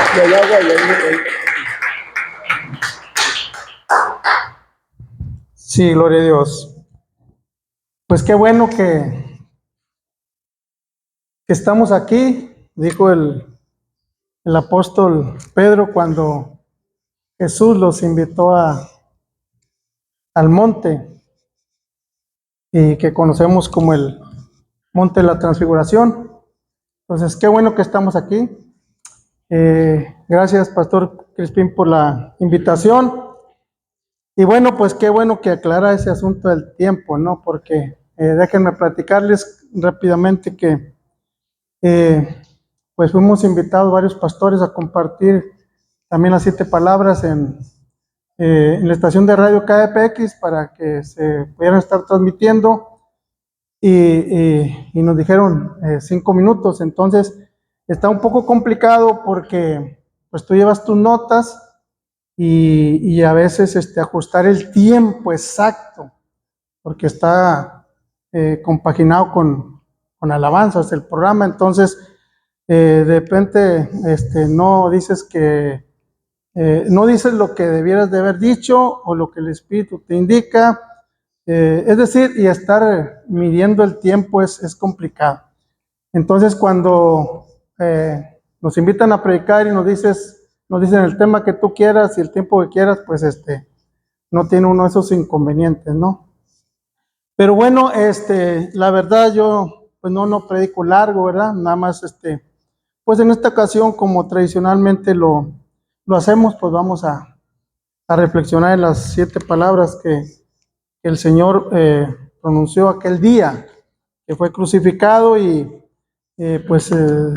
Aquí hay agua y hay... Sí, gloria a Dios. Pues qué bueno que estamos aquí, dijo el apóstol Pedro cuando Jesús los invitó al monte y que conocemos como el monte de la transfiguración. Entonces, qué bueno que estamos aquí. Gracias, Pastor Crispín, por la invitación. Y bueno, pues qué bueno que aclara ese asunto del tiempo, ¿no? Porque déjenme platicarles rápidamente que pues fuimos invitados varios pastores a compartir también las 7 palabras en la estación de radio KPX para que se pudieran estar transmitiendo y nos dijeron 5 minutos. Entonces está un poco complicado porque pues tú llevas tus notas y a veces ajustar el tiempo exacto porque está compaginado con alabanzas el programa. Entonces de repente no dices no dices lo que debieras de haber dicho o lo que el Espíritu te indica, es decir, y estar midiendo el tiempo es complicado. Entonces cuando nos invitan a predicar y nos dicen el tema que tú quieras y el tiempo que quieras, pues no tiene uno de esos inconvenientes, ¿no? Pero bueno, la verdad yo pues no predico largo, ¿verdad? Nada más pues en esta ocasión, como tradicionalmente lo hacemos, pues vamos a reflexionar en las 7 palabras que el Señor pronunció aquel día que fue crucificado y pues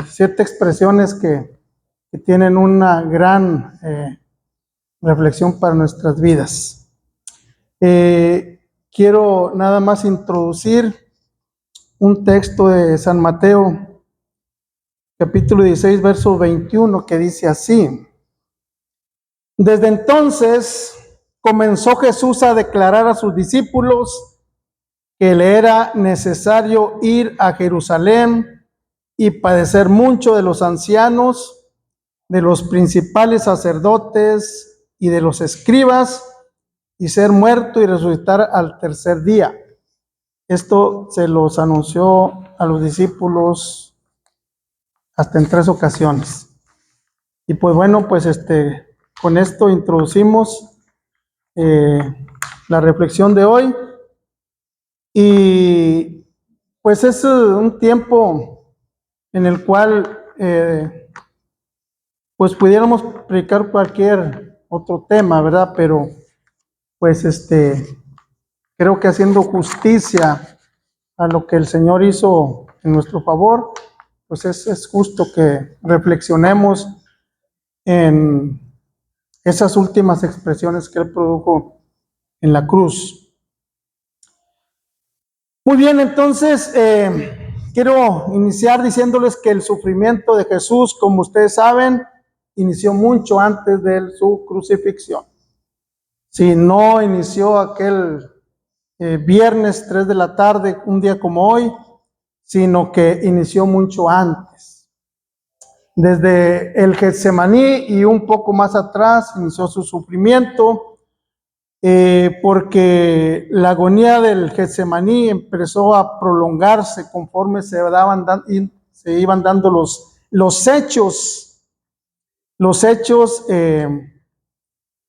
7 expresiones que tienen una gran reflexión para nuestras vidas. Quiero nada más introducir un texto de San Mateo, capítulo 16, verso 21, que dice así: Desde entonces comenzó Jesús a declarar a sus discípulos que le era necesario ir a Jerusalén y padecer mucho de los ancianos, de los principales sacerdotes y de los escribas, y ser muerto y resucitar al tercer día. Esto se los anunció a los discípulos hasta en 3 ocasiones. Y pues bueno, pues con esto introducimos la reflexión de hoy. Y pues es un tiempo en el cual pues pudiéramos predicar cualquier otro tema, ¿verdad? Pero pues creo que haciendo justicia a lo que el Señor hizo en nuestro favor, pues es justo que reflexionemos en esas últimas expresiones que Él produjo en la cruz. Muy bien, entonces quiero iniciar diciéndoles que el sufrimiento de Jesús, como ustedes saben, inició mucho antes de su crucifixión. Si no inició aquel viernes 3 de la tarde, un día como hoy, sino que inició mucho antes. Desde el Getsemaní y un poco más atrás inició su sufrimiento, porque la agonía del Getsemaní empezó a prolongarse conforme se iban dando los hechos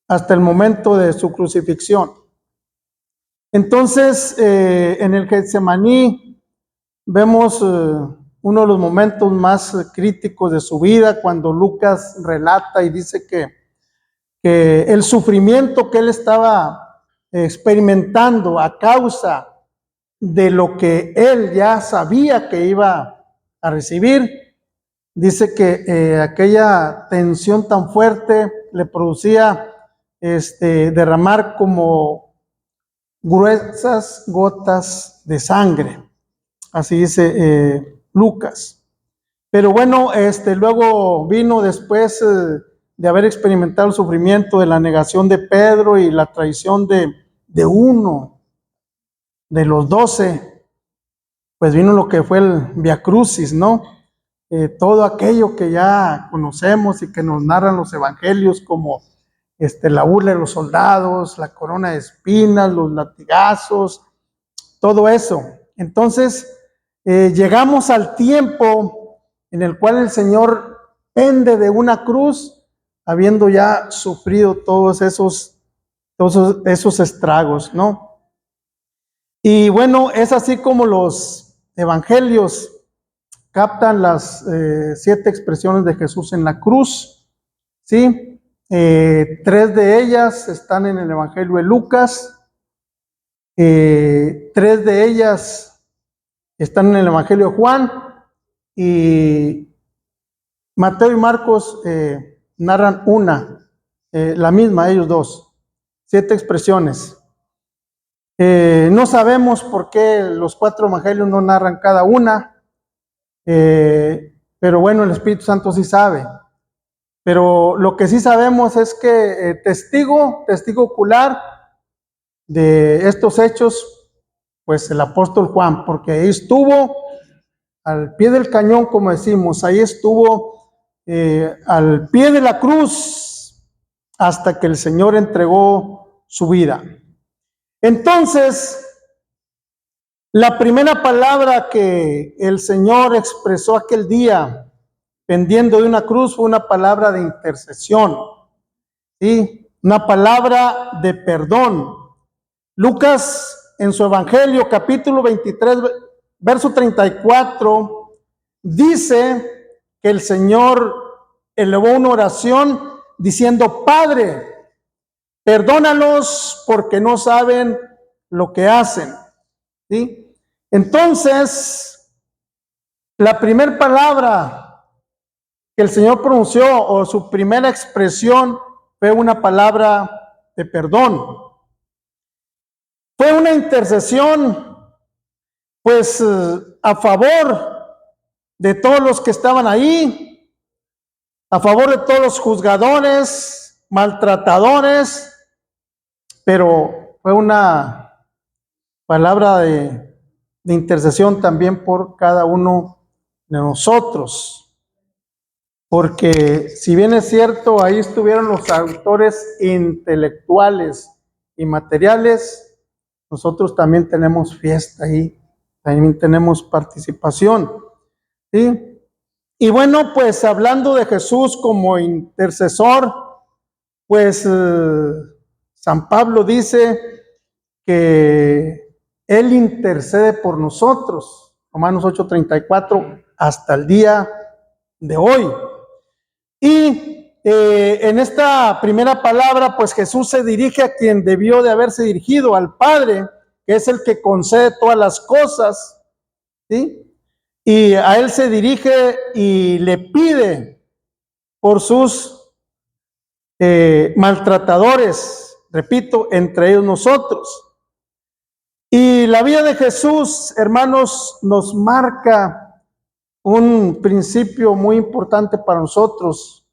hasta el momento de su crucifixión. Entonces, en el Getsemaní vemos uno de los momentos más críticos de su vida, cuando Lucas relata y dice que el sufrimiento que él estaba experimentando a causa de lo que él ya sabía que iba a recibir, dice que aquella tensión tan fuerte le producía derramar como gruesas gotas de sangre, así dice Lucas. Pero bueno, luego vino después de haber experimentado el sufrimiento de la negación de Pedro y la traición de uno de los 12, pues vino lo que fue el Via Crucis, ¿no? todo aquello que ya conocemos y que nos narran los evangelios, como la burla de los soldados, la corona de espinas, los latigazos, todo eso. Entonces, llegamos al tiempo en el cual el Señor pende de una cruz, habiendo ya sufrido todos esos estragos, ¿no? Y bueno, es así como los evangelios captan las 7 expresiones de Jesús en la cruz, ¿sí? 3 de ellas están en el Evangelio de Lucas, 3 de ellas están en el Evangelio de Juan, y Mateo y Marcos narran una, la misma, ellos dos, 7 expresiones. No sabemos por qué los 4 evangelios no narran cada una, pero bueno, el Espíritu Santo sí sabe. Pero lo que sí sabemos es que testigo ocular de estos hechos, pues el apóstol Juan, porque ahí estuvo al pie del cañón, como decimos, ahí estuvo al pie de la cruz hasta que el Señor entregó su vida. Entonces, la primera palabra que el Señor expresó aquel día, pendiendo de una cruz, fue una palabra de intercesión, ¿sí? Una palabra de perdón. Lucas, en su Evangelio, capítulo 23, verso 34, dice que el Señor elevó una oración diciendo: Padre, perdónalos porque no saben lo que hacen, ¿sí? Entonces, la primera palabra que el Señor pronunció, o su primera expresión, fue una palabra de perdón. Fue una intercesión, pues, a favor de todos los que estaban ahí, a favor de todos los juzgadores, maltratadores, pero fue una palabra de intercesión también por cada uno de nosotros, porque si bien es cierto, ahí estuvieron los autores intelectuales y materiales, nosotros también tenemos fiesta ahí, también tenemos participación, ¿sí? Y bueno, pues hablando de Jesús como intercesor, pues San Pablo dice que Él intercede por nosotros, Romanos 8:34, hasta el día de hoy. Y en esta primera palabra, pues Jesús se dirige a quien debió de haberse dirigido, al Padre, que es el que concede todas las cosas, ¿sí? Y a Él se dirige y le pide por sus maltratadores, repito, entre ellos nosotros. Y la vida de Jesús, hermanos, nos marca un principio muy importante para nosotros,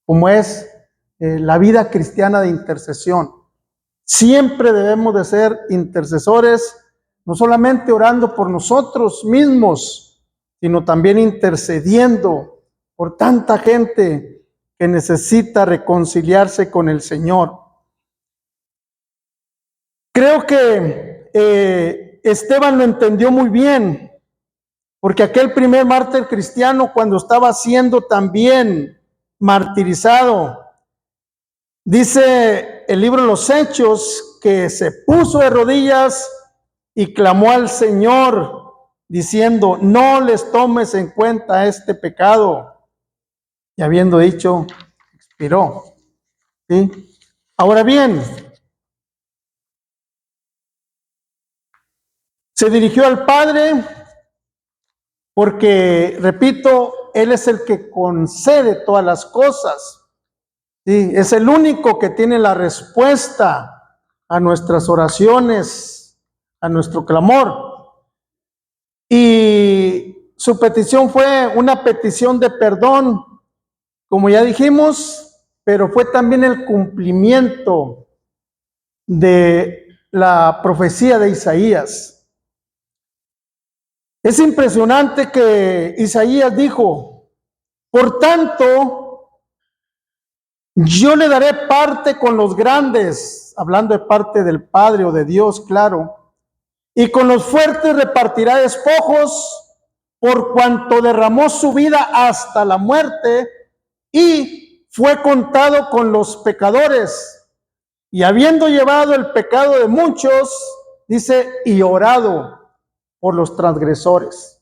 como es la vida cristiana de intercesión. Siempre debemos de ser intercesores, no solamente orando por nosotros mismos, sino también intercediendo por tanta gente que necesita reconciliarse con el Señor. Creo que Esteban lo entendió muy bien, porque aquel primer mártir cristiano, cuando estaba siendo también martirizado, dice el libro de los Hechos que se puso de rodillas y clamó al Señor diciendo: no les tomes en cuenta este pecado. Y habiendo dicho, expiró, ¿sí? Ahora bien, se dirigió al Padre porque, repito, Él es el que concede todas las cosas, ¿sí? Es el único que tiene la respuesta a nuestras oraciones, a nuestro clamor. Y su petición fue una petición de perdón, como ya dijimos, pero fue también el cumplimiento de la profecía de Isaías. Es impresionante que Isaías dijo, por tanto, yo le daré parte con los grandes, hablando de parte del Padre o de Dios, claro, y con los fuertes repartirá despojos, por cuanto derramó su vida hasta la muerte y fue contado con los pecadores. Y habiendo llevado el pecado de muchos, dice, y orado por los transgresores.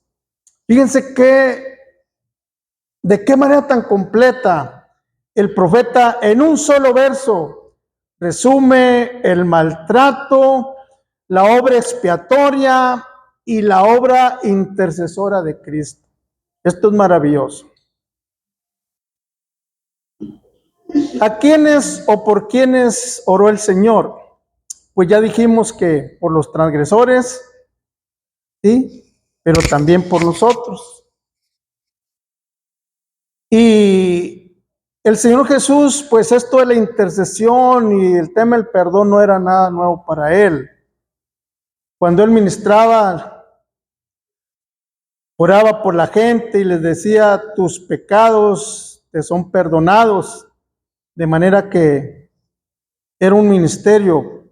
Fíjense que, de qué manera tan completa el profeta en un solo verso resume el maltrato, la obra expiatoria y la obra intercesora de Cristo. Esto es maravilloso. ¿A quiénes o por quiénes oró el Señor? Pues ya dijimos que por los transgresores, ¿sí? Pero también por nosotros. Y el Señor Jesús, pues esto de la intercesión y el tema del perdón no era nada nuevo para Él. Cuando Él ministraba, oraba por la gente y les decía, tus pecados te son perdonados. De manera que era un ministerio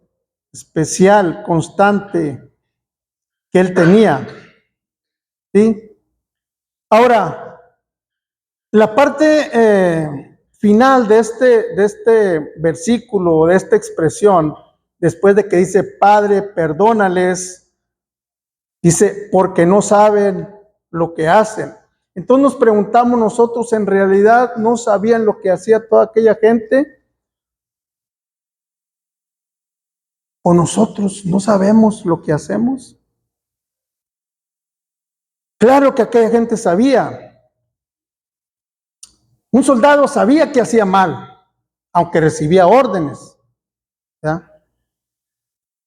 especial, constante, que Él tenía. ¿Sí? Ahora, la parte final de este versículo, de esta expresión, después de que dice, Padre, perdónales, dice, porque no saben lo que hacen. Entonces nos preguntamos nosotros, ¿en realidad no sabían lo que hacía toda aquella gente? ¿O nosotros no sabemos lo que hacemos? Claro que aquella gente sabía. Un soldado sabía que hacía mal, aunque recibía órdenes. ¿Ya?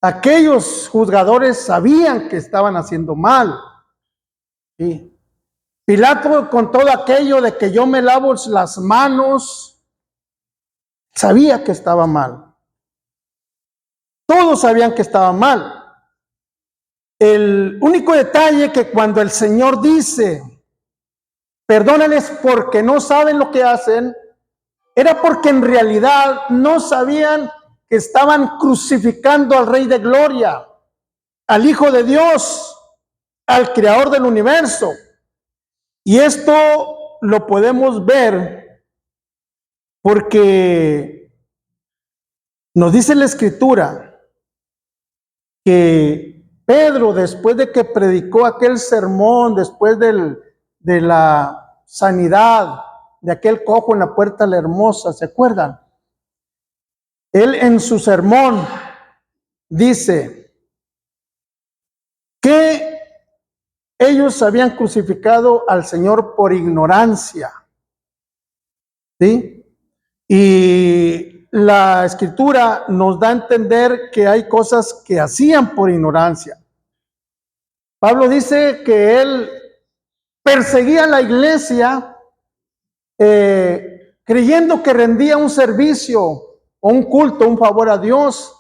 Aquellos juzgadores sabían que estaban haciendo mal. ¿Sí? Pilato, con todo aquello de que yo me lavo las manos, sabía que estaba mal. Todos sabían que estaba mal. El único detalle que cuando el Señor dice, perdónales porque no saben lo que hacen, era porque en realidad no sabían que estaban crucificando al Rey de Gloria, al Hijo de Dios, al Creador del universo. Y esto lo podemos ver porque nos dice la Escritura que Pedro, después de que predicó aquel sermón, después de la sanidad de aquel cojo en la puerta de la hermosa, ¿se acuerdan? Él en su sermón dice que ellos habían crucificado al Señor por ignorancia, ¿sí? Y la Escritura nos da a entender que hay cosas que hacían por ignorancia. Pablo dice que él perseguía a la iglesia creyendo que rendía un servicio o un culto, un favor a Dios.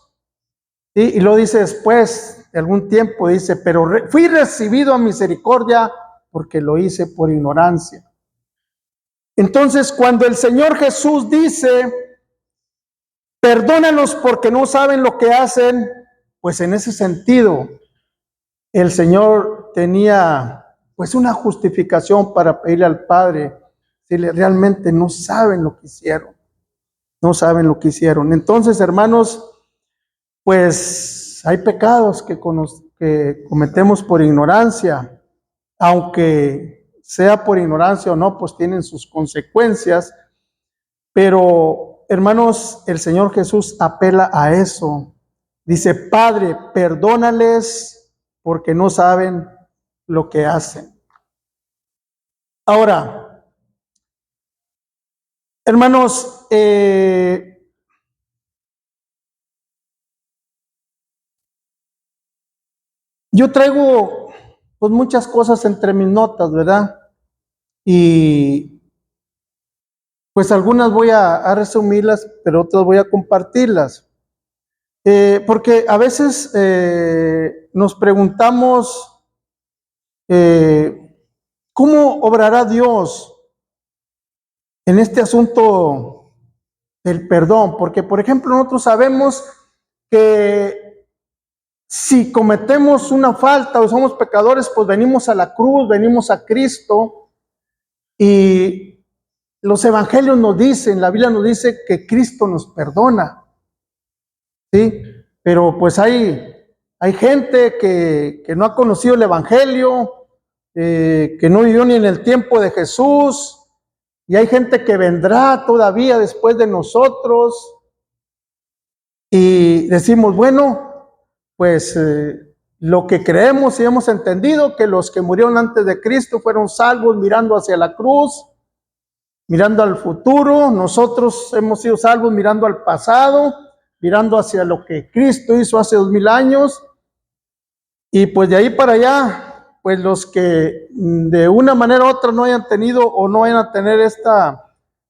¿Sí? Y lo dice después de algún tiempo, dice, pero fui recibido a misericordia porque lo hice por ignorancia. Entonces, cuando el Señor Jesús dice, perdónalos porque no saben lo que hacen, pues en ese sentido, el Señor tenía pues una justificación para pedirle al Padre, si realmente no saben lo que hicieron, no saben lo que hicieron. Entonces, hermanos, pues hay pecados que cometemos por ignorancia, aunque sea por ignorancia o no, pues tienen sus consecuencias, pero hermanos, el Señor Jesús apela a eso. Dice, Padre, perdónales porque no saben lo que hacen. Ahora, hermanos, yo traigo pues muchas cosas entre mis notas, ¿verdad? Y pues algunas voy a resumirlas, pero otras voy a compartirlas. Porque a veces nos preguntamos ¿cómo obrará Dios en este asunto del perdón? Porque, por ejemplo, nosotros sabemos que si cometemos una falta o somos pecadores, pues venimos a la cruz, venimos a Cristo, y los evangelios nos dicen, la Biblia nos dice que Cristo nos perdona, ¿sí? Pero pues hay gente que no ha conocido el evangelio, que no vivió ni en el tiempo de Jesús, y hay gente que vendrá todavía después de nosotros, y decimos, bueno, pues lo que creemos y hemos entendido, que los que murieron antes de Cristo fueron salvos mirando hacia la cruz, mirando al futuro. Nosotros hemos sido salvos mirando al pasado, mirando hacia lo que Cristo hizo hace 2000 años. Y pues de ahí para allá, pues los que de una manera u otra no hayan tenido o no vayan a tener estas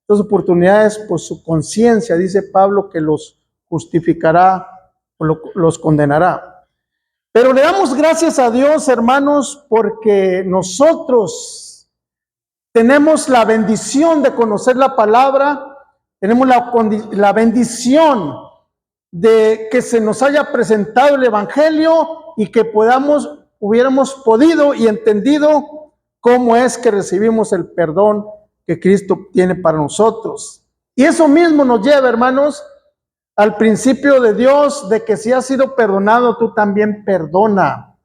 oportunidades, pues su conciencia, dice Pablo, que los justificará o los condenará. Pero le damos gracias a Dios, hermanos, porque nosotros tenemos la bendición de conocer la palabra, tenemos la bendición de que se nos haya presentado el evangelio y que hubiéramos podido y entendido cómo es que recibimos el perdón que Cristo tiene para nosotros. Y eso mismo nos lleva, hermanos, al principio de Dios, de que si has sido perdonado, tú también perdona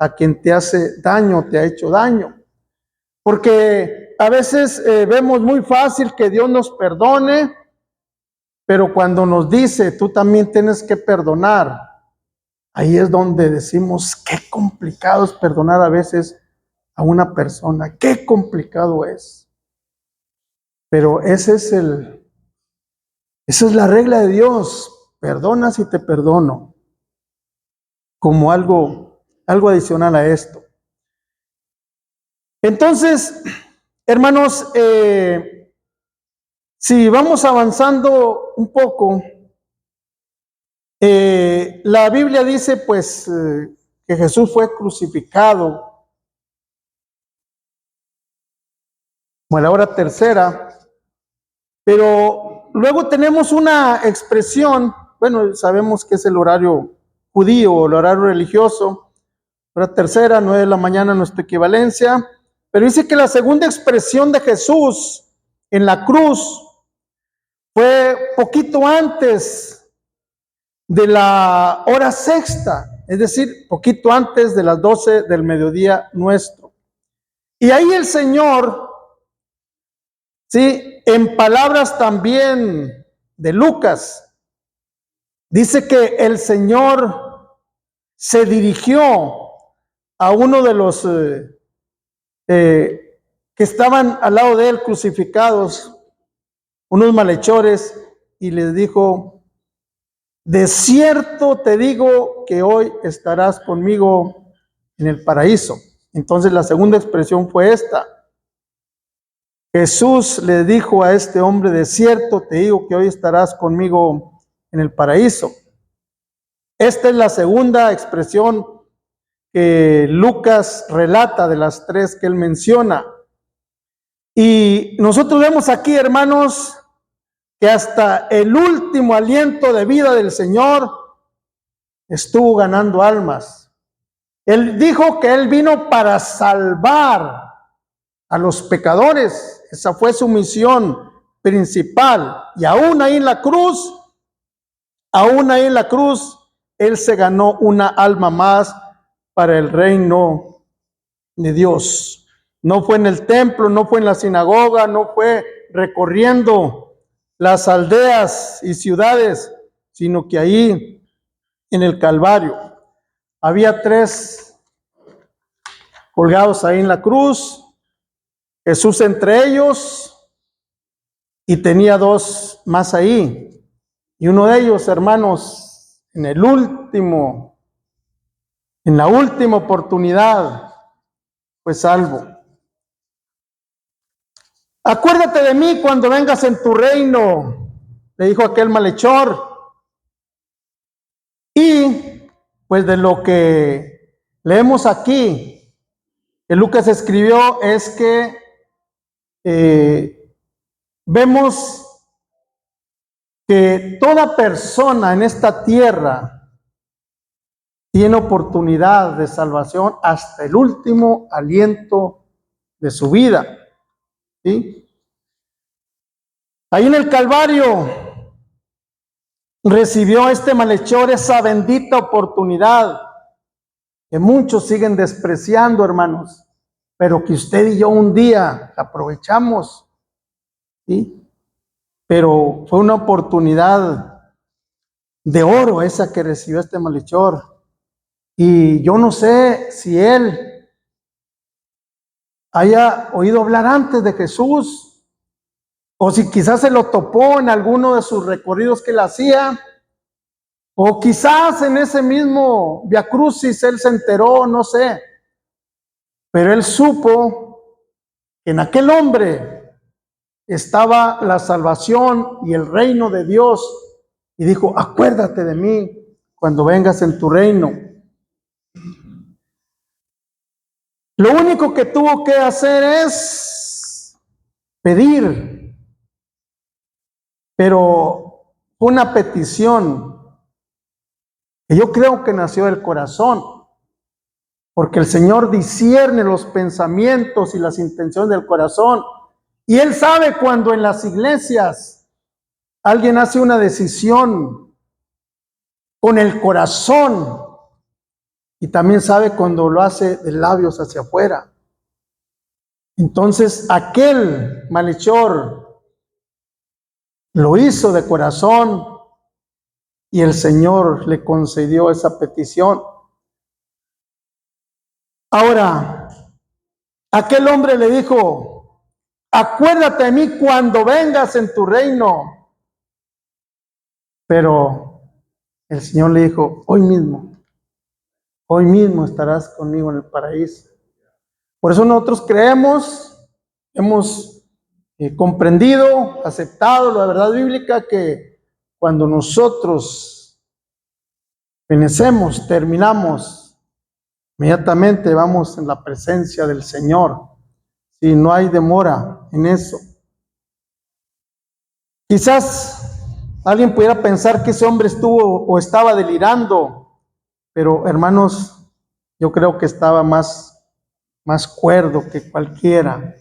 a quien te hace daño, te ha hecho daño. Porque a veces vemos muy fácil que Dios nos perdone, pero cuando nos dice, tú también tienes que perdonar, ahí es donde decimos, qué complicado es perdonar a veces a una persona, qué complicado es. Pero esa es la regla de Dios, perdona si te perdono, como algo adicional a esto. Entonces, hermanos, si vamos avanzando un poco, la Biblia dice pues que Jesús fue crucificado, como a la hora tercera, pero luego tenemos una expresión, bueno, sabemos que es el horario judío, el horario religioso, hora tercera, 9 de la mañana, nuestra equivalencia, pero dice que la segunda expresión de Jesús en la cruz fue poquito antes de la hora sexta, es decir, poquito antes de las 12 del mediodía nuestro. Y ahí el Señor, ¿sí?, en palabras también de Lucas, dice que el Señor se dirigió a uno de los que estaban al lado de él crucificados, unos malhechores, y les dijo, de cierto te digo que hoy estarás conmigo en el paraíso. Entonces la segunda expresión fue esta. Jesús le dijo a este hombre, de cierto te digo que hoy estarás conmigo en el paraíso. Esta es la segunda expresión que Lucas relata de las tres que él menciona. Y nosotros vemos aquí, hermanos, que hasta el último aliento de vida del Señor estuvo ganando almas. Él dijo que él vino para salvar a los pecadores. Esa fue su misión principal. Y aún ahí en la cruz, él se ganó una alma más para el reino de Dios. No fue en el templo, no fue en la sinagoga, no fue recorriendo las aldeas y ciudades, sino que ahí en el Calvario había tres colgados ahí en la cruz, Jesús entre ellos, y tenía dos más ahí. Y uno de ellos, hermanos, en la última oportunidad, fue salvo. Acuérdate de mí cuando vengas en tu reino, le dijo aquel malhechor. Y pues de lo que leemos aquí, que Lucas escribió es que vemos que toda persona en esta tierra tiene oportunidad de salvación hasta el último aliento de su vida, ¿sí? Ahí en el Calvario recibió este malhechor esa bendita oportunidad que muchos siguen despreciando, hermanos, pero que usted y yo un día aprovechamos, ¿sí? Pero fue una oportunidad de oro esa que recibió este malhechor. Y yo no sé si él haya oído hablar antes de Jesús, o si quizás se lo topó en alguno de sus recorridos que él hacía, o quizás en ese mismo Via Crucis él se enteró, no sé. Pero él supo que en aquel hombre estaba la salvación y el reino de Dios. Y dijo, acuérdate de mí cuando vengas en tu reino. Lo único que tuvo que hacer es pedir, pero fue una petición que yo creo que nació del corazón, porque el Señor discierne los pensamientos y las intenciones del corazón, y Él sabe cuando en las iglesias alguien hace una decisión con el corazón, y también sabe cuando lo hace de labios hacia afuera. Entonces aquel malhechor lo hizo de corazón y el Señor le concedió esa petición. Ahora, aquel hombre le dijo, acuérdate de mí cuando vengas en tu reino. Pero el Señor le dijo, hoy mismo estarás conmigo en el paraíso. Por eso nosotros creemos, hemos comprendido, aceptado la verdad bíblica que cuando nosotros fenecemos, terminamos, inmediatamente vamos en la presencia del Señor. Si no hay demora en eso. Quizás alguien pudiera pensar que ese hombre estuvo o estaba delirando, pero hermanos, yo creo que estaba más cuerdo que cualquiera.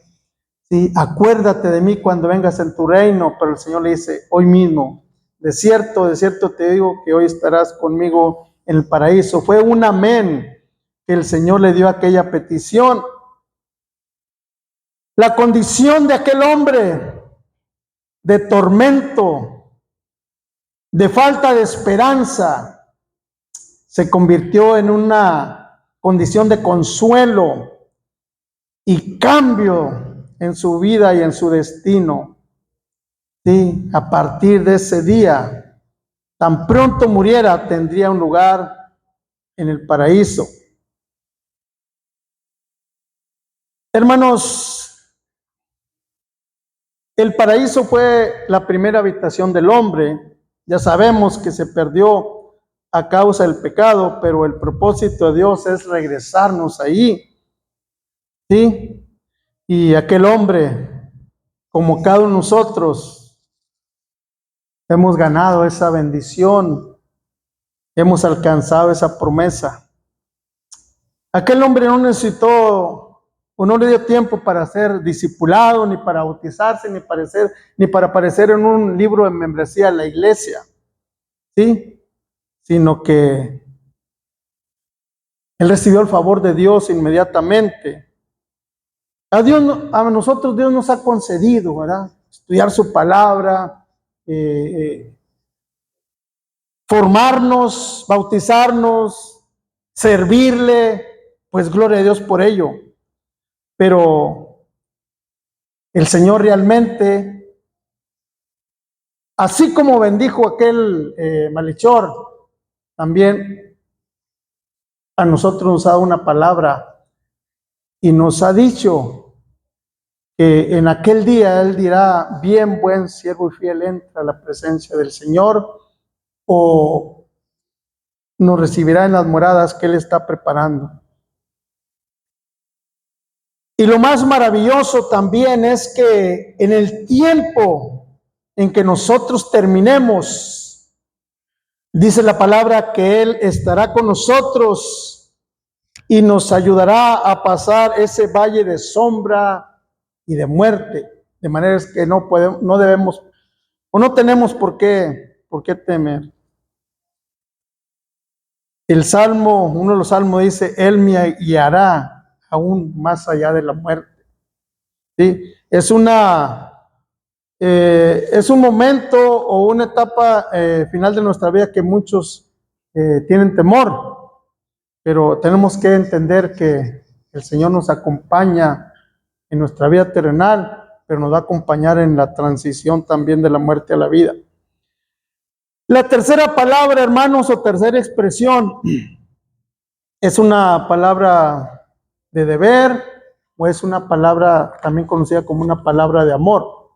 Sí, acuérdate de mí cuando vengas en tu reino, pero el Señor le dice, hoy mismo, de cierto te digo que hoy estarás conmigo en el paraíso. Fue un amén que el Señor le dio a aquella petición. La condición de aquel hombre de tormento, de falta de esperanza, se convirtió en una condición de consuelo y cambio en su vida y en su destino. Sí, a partir de ese día, tan pronto muriera, tendría un lugar en el paraíso. Hermanos, el paraíso fue la primera habitación del hombre. Ya sabemos que se perdió a causa del pecado, pero el propósito de Dios es regresarnos ahí. ¿Sí? Y aquel hombre, como cada uno de nosotros, hemos ganado esa bendición, hemos alcanzado esa promesa. Aquel hombre no necesitó o no le dio tiempo para ser discipulado, ni para bautizarse, ni para aparecer en un libro de membresía de la iglesia, ¿sí? Sino que él recibió el favor de Dios inmediatamente. A nosotros Dios nos ha concedido, ¿verdad? Estudiar su palabra, formarnos, bautizarnos, servirle, pues gloria a Dios por ello. Pero el Señor realmente, así como bendijo aquel malhechor, también a nosotros nos ha dado una palabra y nos ha dicho que en aquel día Él dirá, bien, buen siervo y fiel, entra a la presencia del Señor, o nos recibirá en las moradas que Él está preparando. Y lo más maravilloso también es que en el tiempo en que nosotros terminemos, dice la palabra que Él estará con nosotros y nos ayudará a pasar ese valle de sombra y de muerte, de manera que no podemos, no debemos o no tenemos por qué temer. El Salmo, uno de los salmos dice, Él me guiará aún más allá de la muerte. ¿Sí? Es un momento o una etapa final de nuestra vida que muchos tienen temor, pero tenemos que entender que el Señor nos acompaña en nuestra vida terrenal, pero nos va a acompañar en la transición también de la muerte a la vida. La tercera palabra, hermanos, o tercera expresión, es una palabra de deber o es una palabra también conocida como una palabra de amor.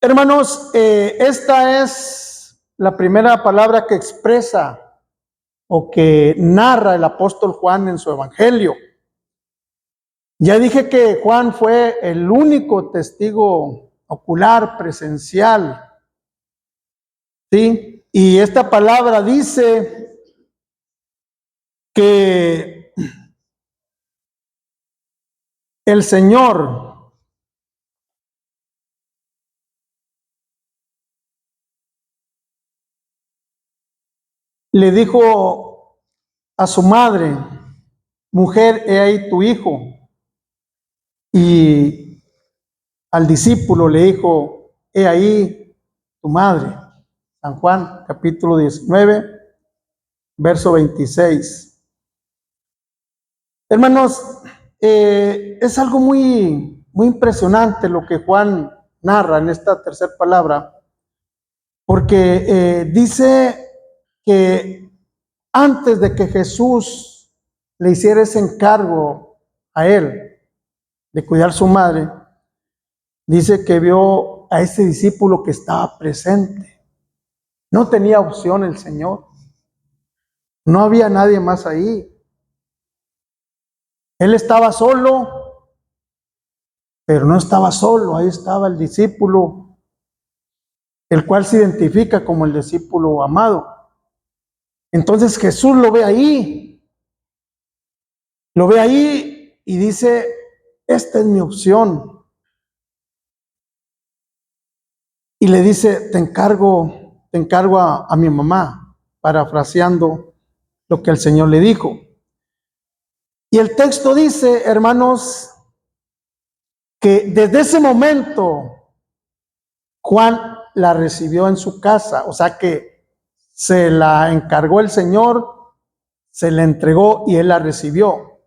Hermanos, esta es la primera palabra que expresa o que narra el apóstol Juan en su evangelio. Ya dije que Juan fue el único testigo ocular, presencial, ¿sí? Y esta palabra dice que el Señor le dijo a su madre, mujer, he ahí tu hijo. Y al discípulo le dijo, he ahí tu madre. San Juan, capítulo 19, verso 26. Hermanos, es algo muy impresionante lo que Juan narra en esta tercera palabra, porque dice que antes de que Jesús le hiciera ese encargo a él de cuidar a su madre, dice que vio a ese discípulo que estaba presente. No tenía opción el Señor. No había nadie más ahí. Él estaba solo, pero no estaba solo. Ahí estaba el discípulo, el cual se identifica como el discípulo amado. Entonces Jesús lo ve ahí. Lo ve ahí y dice, esta es mi opción. Y le dice, te encargo a mi mamá, parafraseando lo que el Señor le dijo. Y el texto dice, hermanos, que desde ese momento Juan la recibió en su casa, o sea que se la encargó el Señor, se la entregó y él la recibió.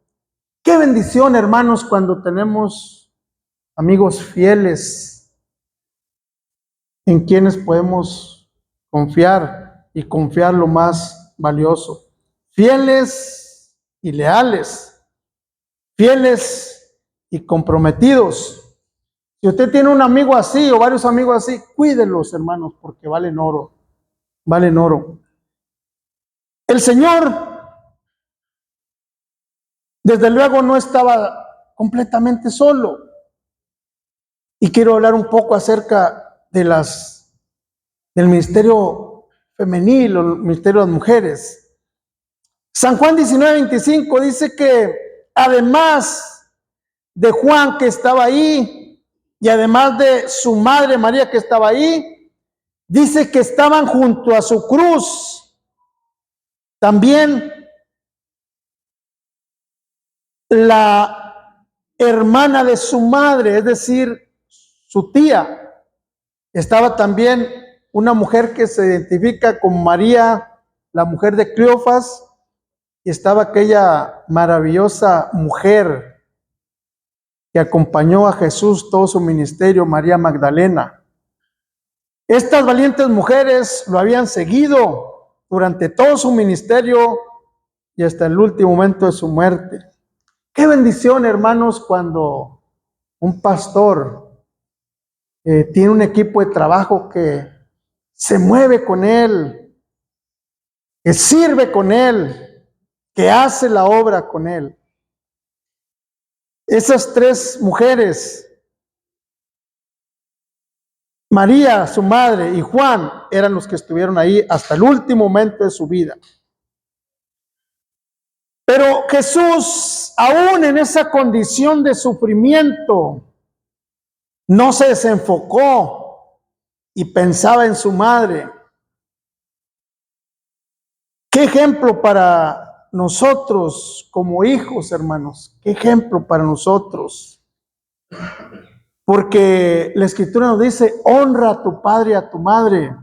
Qué bendición, hermanos, cuando tenemos amigos fieles en quienes podemos confiar y confiar lo más valioso. Fieles y leales, fieles y comprometidos. Si usted tiene un amigo así o varios amigos así, cuídelos, hermanos, porque valen oro, valen oro. El Señor, desde luego, no estaba completamente solo. Y quiero hablar un poco acerca de del ministerio femenil o el ministerio de las mujeres. San Juan 19:25 dice que además de Juan que estaba ahí y además de su madre María que estaba ahí, dice que estaban junto a su cruz también la hermana de su madre, es decir, su tía. Estaba también una mujer que se identifica con María, la mujer de Cleofas, y estaba aquella maravillosa mujer que acompañó a Jesús todo su ministerio, María Magdalena. Estas valientes mujeres lo habían seguido durante todo su ministerio y hasta el último momento de su muerte. Qué bendición, hermanos, cuando un pastor tiene un equipo de trabajo que se mueve con él, que sirve con él, que hace la obra con él. Esas tres mujeres, María, su madre, y Juan, eran los que estuvieron ahí hasta el último momento de su vida. Pero Jesús, aún en esa condición de sufrimiento, no se desenfocó y pensaba en su madre. ¿Qué ejemplo para nosotros como hijos, hermanos? ¿Qué ejemplo para nosotros? Porque la Escritura nos dice, honra a tu padre y a tu madre.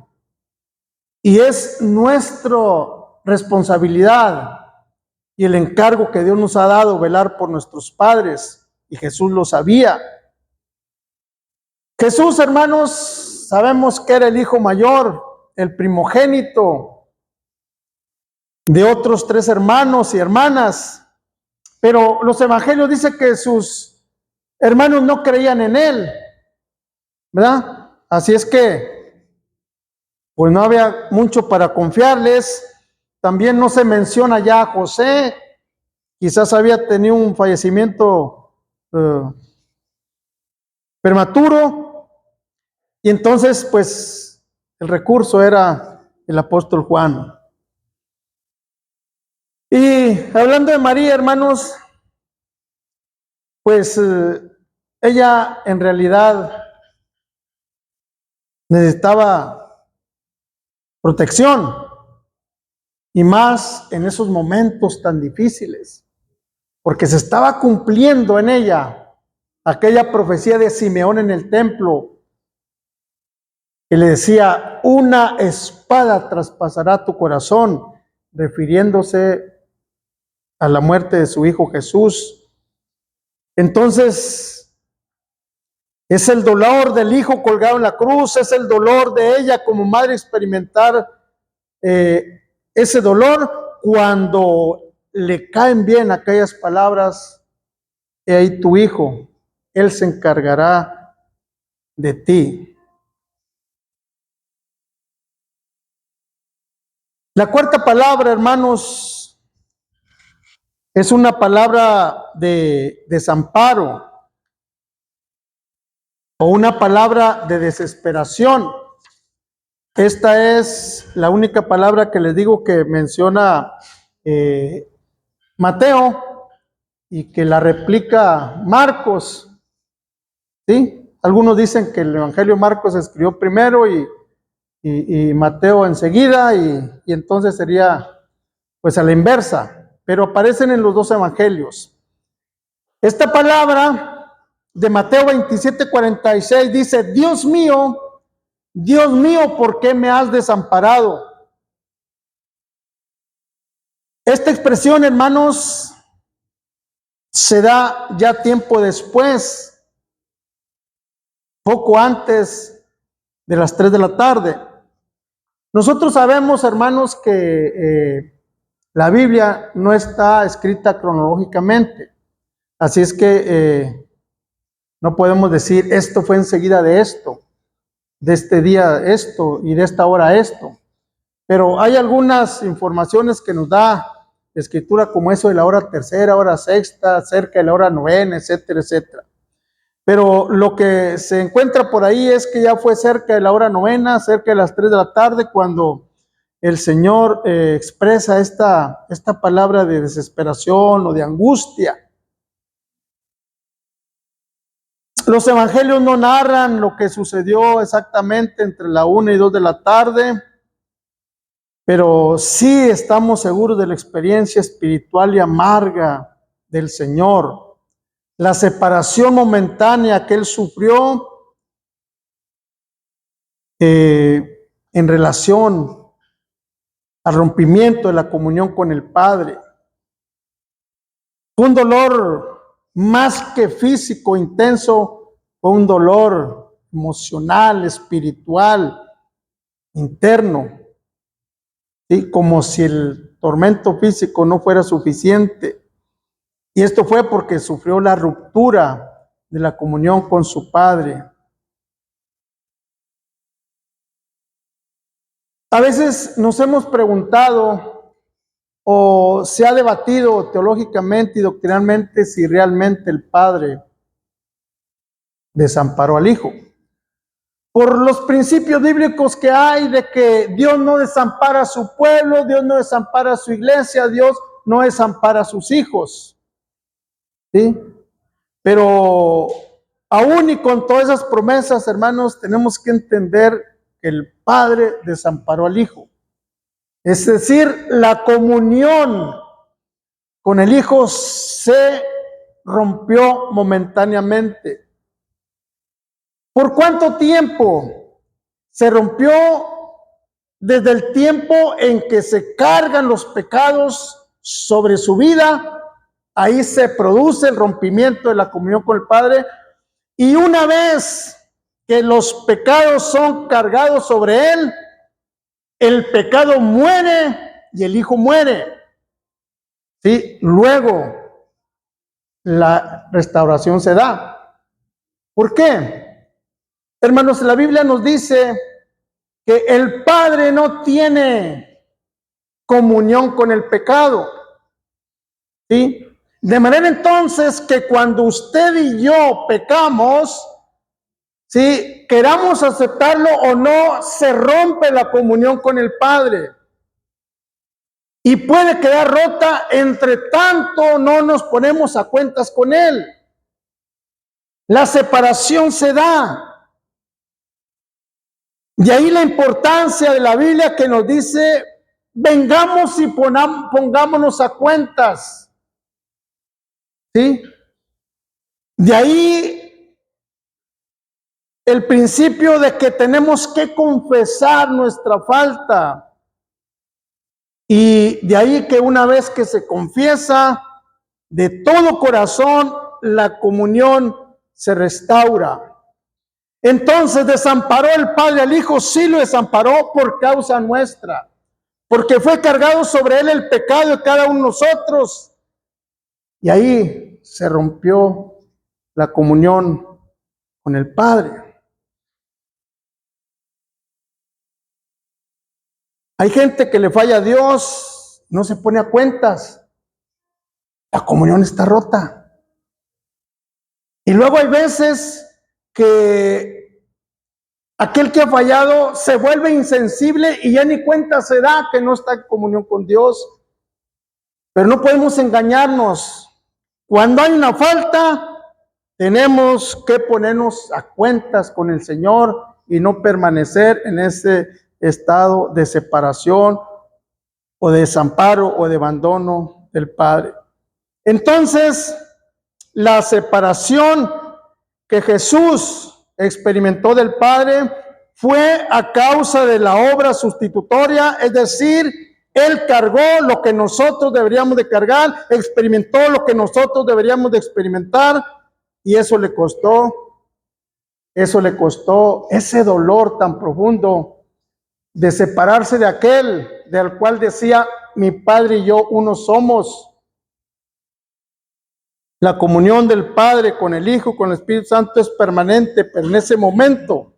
Y es nuestra responsabilidad y el encargo que Dios nos ha dado velar por nuestros padres. Y Jesús lo sabía. Jesús, hermanos, sabemos que era el hijo mayor, el primogénito de otros 3 hermanos y hermanas. Pero los evangelios dicen que sus hermanos no creían en él, ¿verdad? Así es que, pues no había mucho para confiarles. También no se menciona ya a José, quizás había tenido un fallecimiento prematuro, y entonces, pues, el recurso era el apóstol Juan. Y hablando de María, hermanos, pues ella en realidad necesitaba protección, y más en esos momentos tan difíciles, porque se estaba cumpliendo en ella aquella profecía de Simeón en el templo, que le decía, una espada traspasará tu corazón, refiriéndose a la muerte de su hijo Jesús. Entonces, es el dolor del hijo colgado en la cruz, es el dolor de ella como madre experimentar ese dolor cuando le caen bien aquellas palabras, he ahí tu hijo, él se encargará de ti. La cuarta palabra, hermanos, es una palabra de desamparo o una palabra de desesperación. Esta es la única palabra que les digo que menciona Mateo y que la replica Marcos, ¿sí? Algunos dicen que el Evangelio de Marcos se escribió primero y Mateo enseguida, y entonces sería pues a la inversa, pero aparecen en los 2 evangelios. Esta palabra de Mateo 27:46 dice, Dios mío, ¿por qué me has desamparado? Esta expresión, hermanos, se da ya tiempo después, poco antes de las 3 de la tarde. Nosotros sabemos, hermanos, que la Biblia no está escrita cronológicamente, así es que no podemos decir esto fue enseguida de esto, de este día esto y de esta hora esto. Pero hay algunas informaciones que nos da la Escritura, como eso de la hora tercera, hora sexta, cerca de la hora novena, etcétera, etcétera. Pero lo que se encuentra por ahí es que ya fue cerca de la hora novena, cerca de las 3 de la tarde, cuando el Señor expresa esta palabra de desesperación o de angustia. Los evangelios no narran lo que sucedió exactamente entre la 1 y 2 de la tarde, pero sí estamos seguros de la experiencia espiritual y amarga del Señor. La separación momentánea que Él sufrió en relación al rompimiento de la comunión con el Padre. Fue un dolor más que físico, intenso, fue un dolor emocional, espiritual, interno. ¿Sí? Como si el tormento físico no fuera suficiente. Y esto fue porque sufrió la ruptura de la comunión con su Padre. A veces nos hemos preguntado o se ha debatido teológicamente y doctrinalmente si realmente el Padre desamparó al Hijo. Por los principios bíblicos que hay de que Dios no desampara a su pueblo, Dios no desampara a su iglesia, Dios no desampara a sus hijos. ¿Sí? Pero aún y con todas esas promesas, hermanos, tenemos que entender que el Padre desamparó al Hijo. Es decir, la comunión con el Hijo se rompió momentáneamente. ¿Por cuánto tiempo? Se rompió desde el tiempo en que se cargan los pecados sobre su vida. Ahí se produce el rompimiento de la comunión con el Padre. Y una vez que los pecados son cargados sobre él, el pecado muere y el Hijo muere. ¿Sí? Luego la restauración se da. ¿Por qué? Hermanos, la Biblia nos dice que el Padre no tiene comunión con el pecado. ¿Sí? De manera entonces que cuando usted y yo pecamos, ¿sí?, queramos aceptarlo o no, se rompe la comunión con el Padre. Y puede quedar rota, entre tanto no nos ponemos a cuentas con Él. La separación se da. De ahí la importancia de la Biblia que nos dice, vengamos y pongámonos a cuentas. ¿Sí? De ahí el principio de que tenemos que confesar nuestra falta. Y de ahí que una vez que se confiesa de todo corazón, la comunión se restaura. Entonces, ¿desamparó el Padre al Hijo? Sí, lo desamparó por causa nuestra, porque fue cargado sobre él el pecado de cada uno de nosotros. Y ahí se rompió la comunión con el Padre. Hay gente que le falla a Dios, no se pone a cuentas. La comunión está rota. Y luego hay veces que aquel que ha fallado se vuelve insensible y ya ni cuenta se da que no está en comunión con Dios. Pero no podemos engañarnos. Cuando hay una falta, tenemos que ponernos a cuentas con el Señor y no permanecer en ese estado de separación o de desamparo o de abandono del Padre. Entonces, la separación que Jesús experimentó del Padre fue a causa de la obra sustitutoria, es decir, Él cargó lo que nosotros deberíamos de cargar, experimentó lo que nosotros deberíamos de experimentar, y eso le costó ese dolor tan profundo de separarse de aquel del cual decía, mi Padre y yo uno somos. La comunión del Padre con el Hijo, con el Espíritu Santo es permanente, pero en ese momento,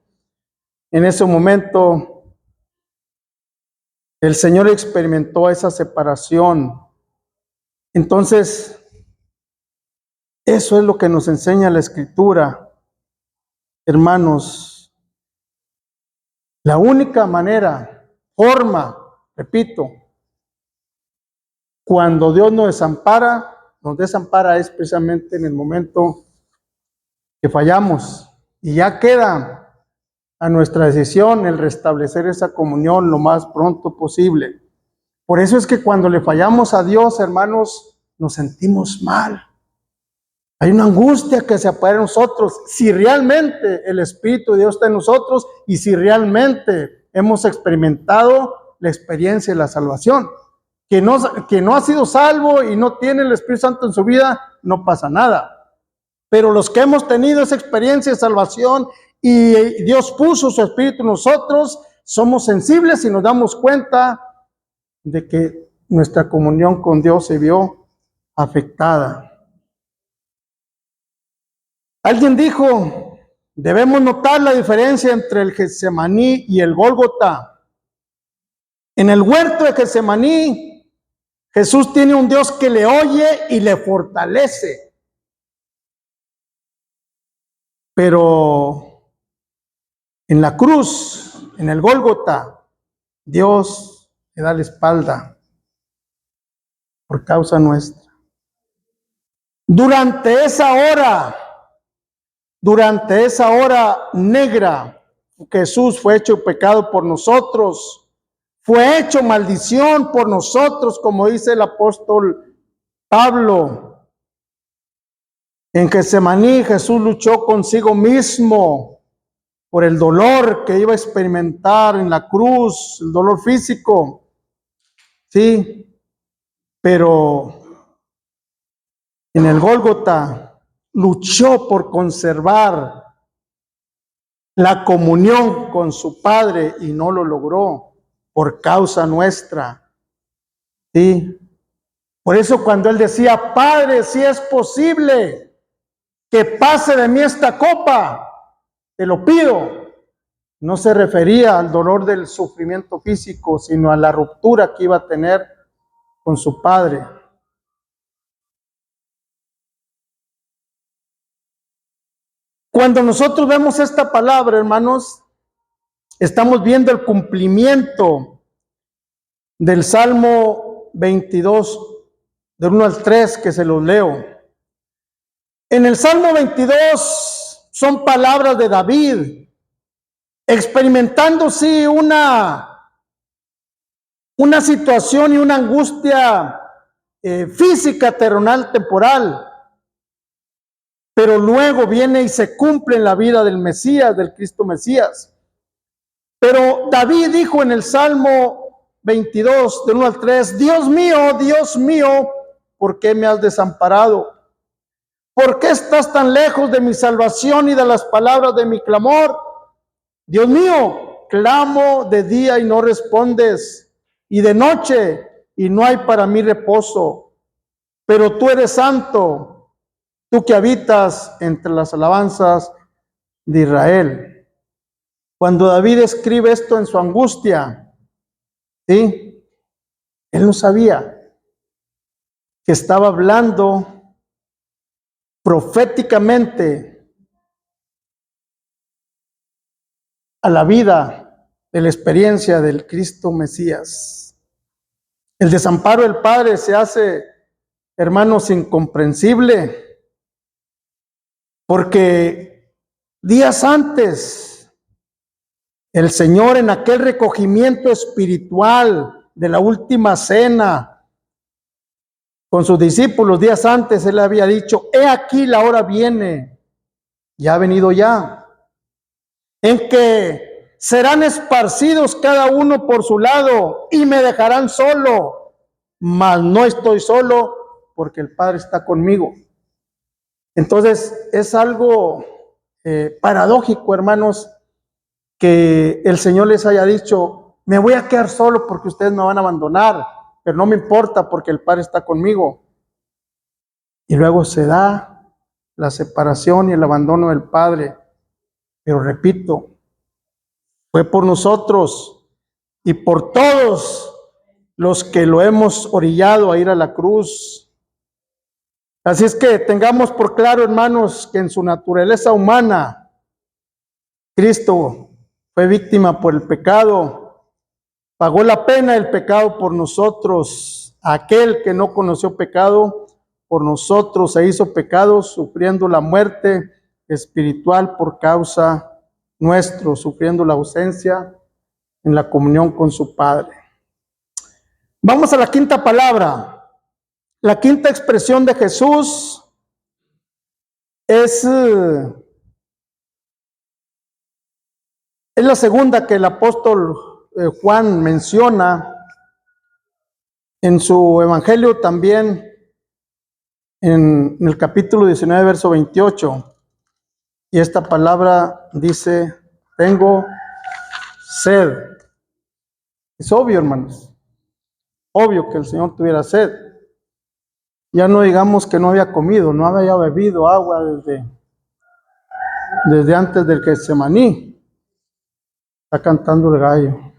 el Señor experimentó esa separación. Entonces, eso es lo que nos enseña la Escritura. Hermanos, la única forma, repito, cuando Dios nos desampara es precisamente en el momento que fallamos. Y ya queda a nuestra decisión el restablecer esa comunión lo más pronto posible. Por eso es que cuando le fallamos a Dios, hermanos, nos sentimos mal. Hay una angustia que se apodera en nosotros. Si realmente el Espíritu de Dios está en nosotros y si realmente hemos experimentado la experiencia de la salvación. Quien no ha sido salvo y no tiene el Espíritu Santo en su vida, no pasa nada. Pero los que hemos tenido esa experiencia de salvación y Dios puso su Espíritu en nosotros, somos sensibles y nos damos cuenta de que nuestra comunión con Dios se vio afectada. Alguien dijo, debemos notar la diferencia entre el Getsemaní y el Gólgota. En el huerto de Getsemaní, Jesús tiene un Dios que le oye y le fortalece. Pero en la cruz, en el Gólgota, Dios le da la espalda por causa nuestra. Durante esa hora negra, Jesús fue hecho pecado por nosotros, fue hecho maldición por nosotros, como dice el apóstol Pablo. En Getsemaní Jesús luchó consigo mismo por el dolor que iba a experimentar en la cruz, el dolor físico. Sí, pero en el Gólgota luchó por conservar la comunión con su Padre y no lo logró por causa nuestra. Sí. Por eso cuando él decía, Padre, si es posible que pase de mí esta copa, te lo pido, no se refería al dolor del sufrimiento físico, sino a la ruptura que iba a tener con su Padre. Cuando nosotros vemos esta palabra, hermanos, estamos viendo el cumplimiento del Salmo 22, del 1 al 3, que se los leo. En el Salmo 22 son palabras de David, experimentando sí una situación y una angustia física, terrenal, temporal, pero luego viene y se cumple en la vida del Mesías, del Cristo Mesías. Pero David dijo en el Salmo 22, del 1 al 3, Dios mío, ¿por qué me has desamparado? ¿Por qué estás tan lejos de mi salvación y de las palabras de mi clamor? Dios mío, clamo de día y no respondes, y de noche y no hay para mí reposo. Pero tú eres santo, tú que habitas entre las alabanzas de Israel. Cuando David escribe esto en su angustia, ¿sí? Él no sabía que estaba hablando proféticamente a la vida de la experiencia del Cristo Mesías. El desamparo del Padre se hace, hermanos, incomprensible, porque días antes, el Señor en aquel recogimiento espiritual de la última cena con sus discípulos, días antes, Él había dicho, he aquí la hora viene, ya ha venido ya, en que serán esparcidos cada uno por su lado y me dejarán solo, mas no estoy solo porque el Padre está conmigo. Entonces es algo paradójico, hermanos, que el Señor les haya dicho, me voy a quedar solo porque ustedes me van a abandonar, pero no me importa porque el Padre está conmigo. Y luego se da la separación y el abandono del Padre. Pero repito, fue por nosotros y por todos los que lo hemos orillado a ir a la cruz. Así es que tengamos por claro, hermanos, que en su naturaleza humana, Cristo fue víctima por el pecado, pagó la pena del pecado por nosotros. Aquel que no conoció pecado, por nosotros se hizo pecado, sufriendo la muerte espiritual por causa nuestro, sufriendo la ausencia en la comunión con su Padre. Vamos a la quinta palabra. La quinta expresión de Jesús es la segunda que el apóstol Juan menciona en su evangelio también en el capítulo 19, verso 28. Y esta palabra dice, tengo sed. Es obvio, hermanos. Obvio que el Señor tuviera sed. Ya no digamos que no había comido, no había bebido agua desde antes del Getsemaní. Está cantando el gallo.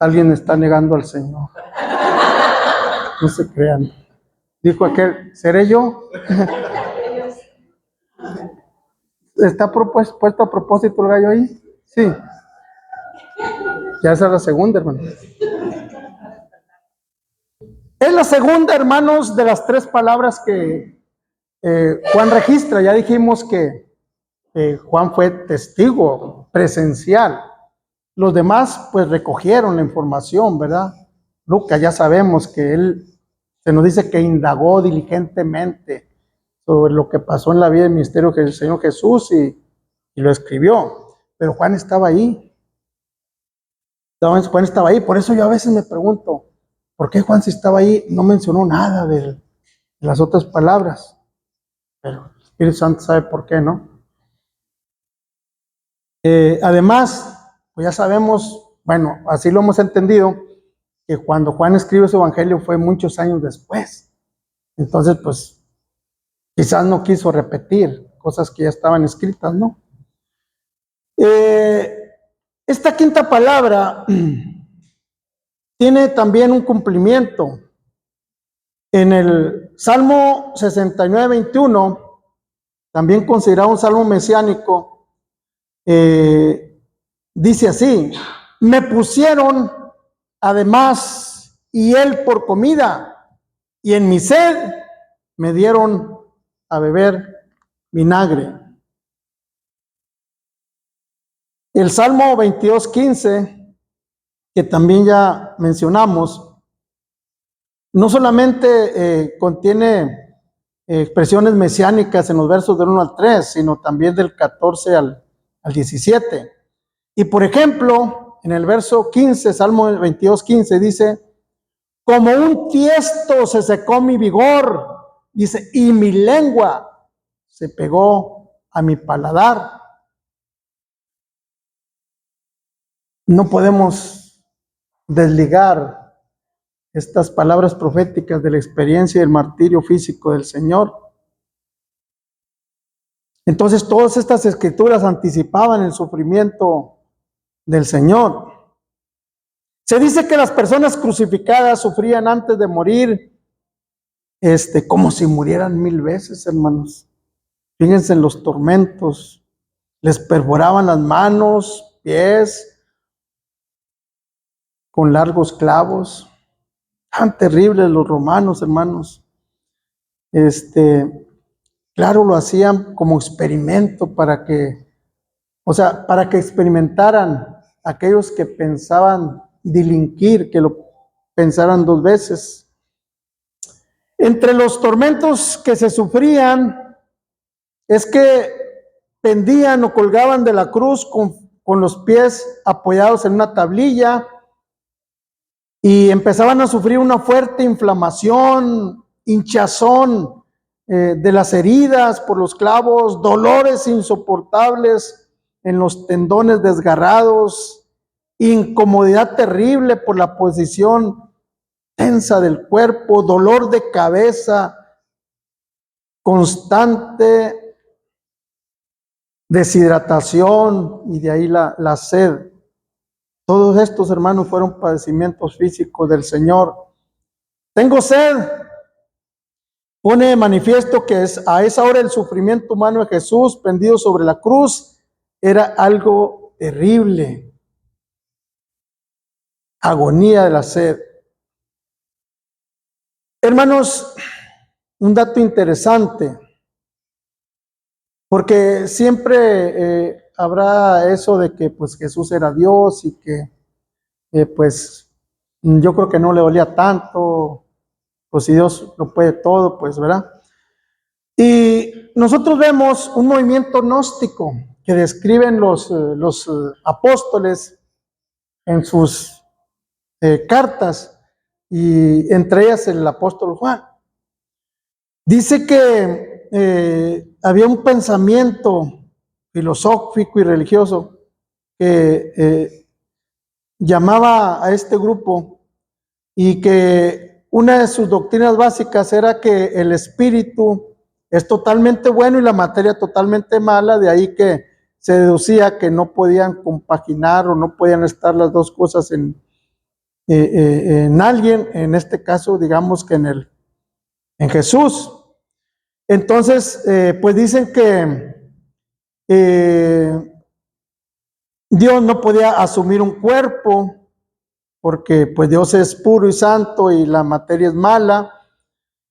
Alguien está negando al Señor. No se crean. Dijo aquel, ¿seré yo? ¿Está puesto a propósito el gallo ahí? Sí. Ya esa es la segunda, hermano. Es la segunda, hermanos, de las tres palabras que Juan registra. Ya dijimos que Juan fue testigo presencial. Los demás, pues, recogieron la información, ¿verdad? Lucas, ya sabemos que él, se nos dice que indagó diligentemente sobre lo que pasó en la vida del ministerio del Señor Jesús y lo escribió. Pero Juan estaba ahí. Juan estaba ahí. Por eso yo a veces me pregunto, ¿por qué Juan, si estaba ahí, no mencionó nada de las otras palabras? Pero el Espíritu Santo sabe por qué, ¿no? Además, pues ya sabemos, bueno, así lo hemos entendido, que cuando Juan escribe su evangelio fue muchos años después. Entonces, pues, quizás no quiso repetir cosas que ya estaban escritas, ¿no? Esta quinta palabra tiene también un cumplimiento. En el Salmo 69, 21, también considerado un salmo mesiánico, dice así: me pusieron además y él por comida, y en mi sed me dieron a beber vinagre. El Salmo 22, 15, que también ya mencionamos, no solamente contiene expresiones mesiánicas en los versos del 1 al 3, sino también del 14 al 17. Y por ejemplo, en el verso 15, Salmo 22, 15, dice: como un tiesto se secó mi vigor, dice, y mi lengua se pegó a mi paladar. No podemos desligar estas palabras proféticas de la experiencia y el martirio físico del Señor. Entonces, todas estas escrituras anticipaban el sufrimiento del Señor. Se dice que las personas crucificadas sufrían antes de morir, como si murieran 1000 veces, hermanos. Fíjense en los tormentos. Les perforaban las manos, pies, con largos clavos. Tan terribles los romanos, hermanos. Claro, lo hacían como experimento para que experimentaran aquellos que pensaban delinquir, que lo pensaran dos veces. Entre los tormentos que se sufrían es que pendían o colgaban de la cruz con los pies apoyados en una tablilla y empezaban a sufrir una fuerte inflamación, hinchazón de las heridas por los clavos, dolores insoportables en los tendones desgarrados, incomodidad terrible por la posición tensa del cuerpo, dolor de cabeza constante, deshidratación y de ahí la sed. Todos estos, hermanos, fueron padecimientos físicos del Señor. Tengo sed. Pone de manifiesto que a esa hora el sufrimiento humano de Jesús pendido sobre la cruz era algo terrible. Agonía de la sed. Hermanos, un dato interesante, porque siempre habrá eso de que pues Jesús era Dios y que pues yo creo que no le dolía tanto, pues si Dios lo puede todo, pues, ¿verdad? Y nosotros vemos un movimiento gnóstico que describen los apóstoles en sus cartas, y entre ellas el apóstol Juan. Dice que había un pensamiento filosófico y religioso que llamaba a este grupo, y que una de sus doctrinas básicas era que el espíritu es totalmente bueno y la materia totalmente mala. De ahí que se deducía que no podían compaginar o no podían estar las dos cosas en en alguien, en este caso, digamos que en Jesús. Entonces, pues dicen que Dios no podía asumir un cuerpo porque pues Dios es puro y santo y la materia es mala.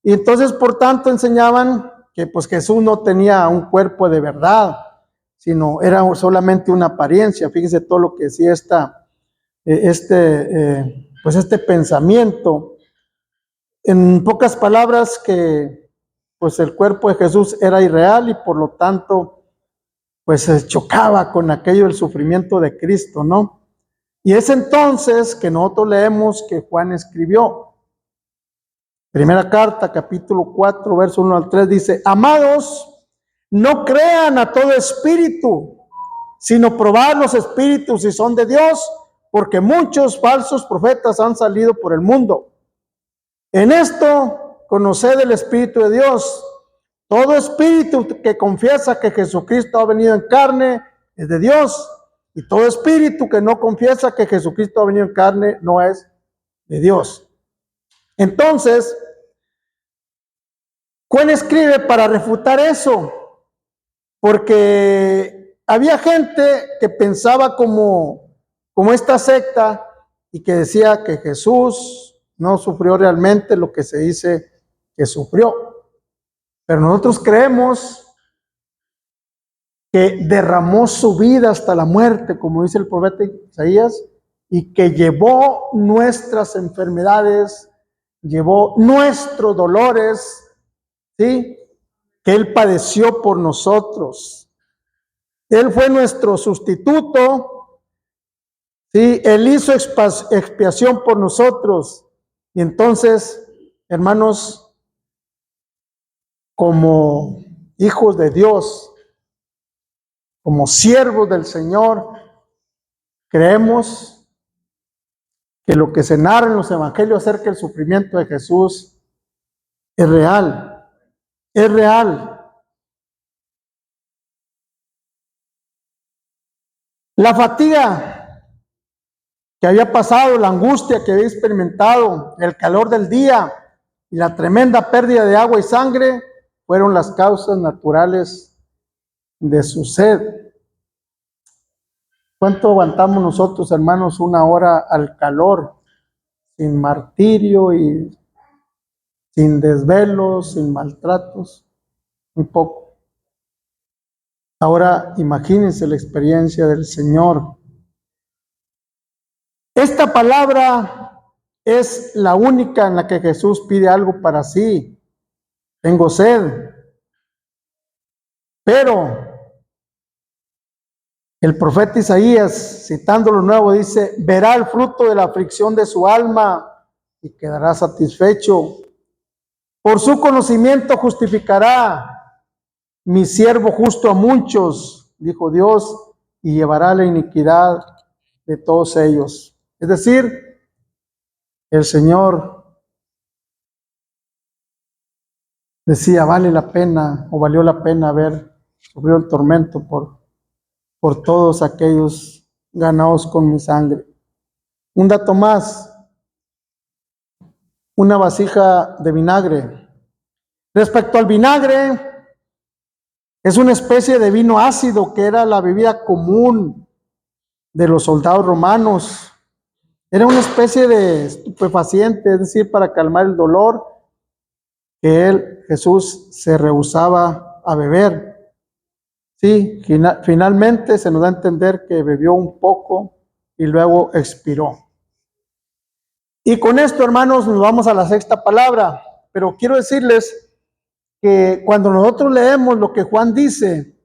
Y entonces, por tanto, enseñaban que pues Jesús no tenía un cuerpo de verdad, sino era solamente una apariencia. Fíjense todo lo que decía pues este pensamiento. En pocas palabras, que pues el cuerpo de Jesús era irreal y por lo tanto pues se chocaba con aquello del sufrimiento de Cristo, ¿no? Y es entonces que nosotros leemos que Juan escribió. Primera carta, capítulo 4, verso 1 al 3, dice: amados, no crean a todo espíritu, sino probad los espíritus si son de Dios, porque muchos falsos profetas han salido por el mundo. En esto, conoced el Espíritu de Dios. Todo espíritu que confiesa que Jesucristo ha venido en carne es de Dios, y todo espíritu que no confiesa que Jesucristo ha venido en carne no es de Dios. Entonces, Juan escribe para refutar eso, porque había gente que pensaba como esta secta y que decía que Jesús no sufrió realmente lo que se dice que sufrió. Pero nosotros creemos que derramó su vida hasta la muerte, como dice el profeta Isaías, y que llevó nuestras enfermedades, llevó nuestros dolores, ¿sí? Que Él padeció por nosotros. Él fue nuestro sustituto, ¿sí? Él hizo expiación por nosotros. Y entonces, hermanos, como hijos de Dios, como siervos del Señor, creemos que lo que se narra en los evangelios acerca del sufrimiento de Jesús es real, es real. La fatiga que había pasado, la angustia que había experimentado, el calor del día y la tremenda pérdida de agua y sangre fueron las causas naturales de su sed. ¿Cuánto aguantamos nosotros, hermanos, una hora al calor, sin martirio y sin desvelos, sin maltratos? Un poco. Ahora imagínense la experiencia del Señor. Esta palabra es la única en la que Jesús pide algo para sí. Tengo sed. Pero el profeta Isaías, citando lo nuevo, dice: verá el fruto de la aflicción de su alma y quedará satisfecho. Por su conocimiento justificará mi siervo justo a muchos, dijo Dios, y llevará la iniquidad de todos ellos. Es decir, el Señor decía: vale la pena o valió la pena haber sufrido el tormento por todos aquellos ganados con mi sangre. Un dato más: una vasija de vinagre. Respecto al vinagre, es una especie de vino ácido que era la bebida común de los soldados romanos. Era una especie de estupefaciente, es decir, para calmar el dolor, que Jesús, se rehusaba a beber. Sí, finalmente se nos da a entender que bebió un poco y luego expiró. Y con esto, hermanos, nos vamos a la sexta palabra. Pero quiero decirles que cuando nosotros leemos lo que Juan dice,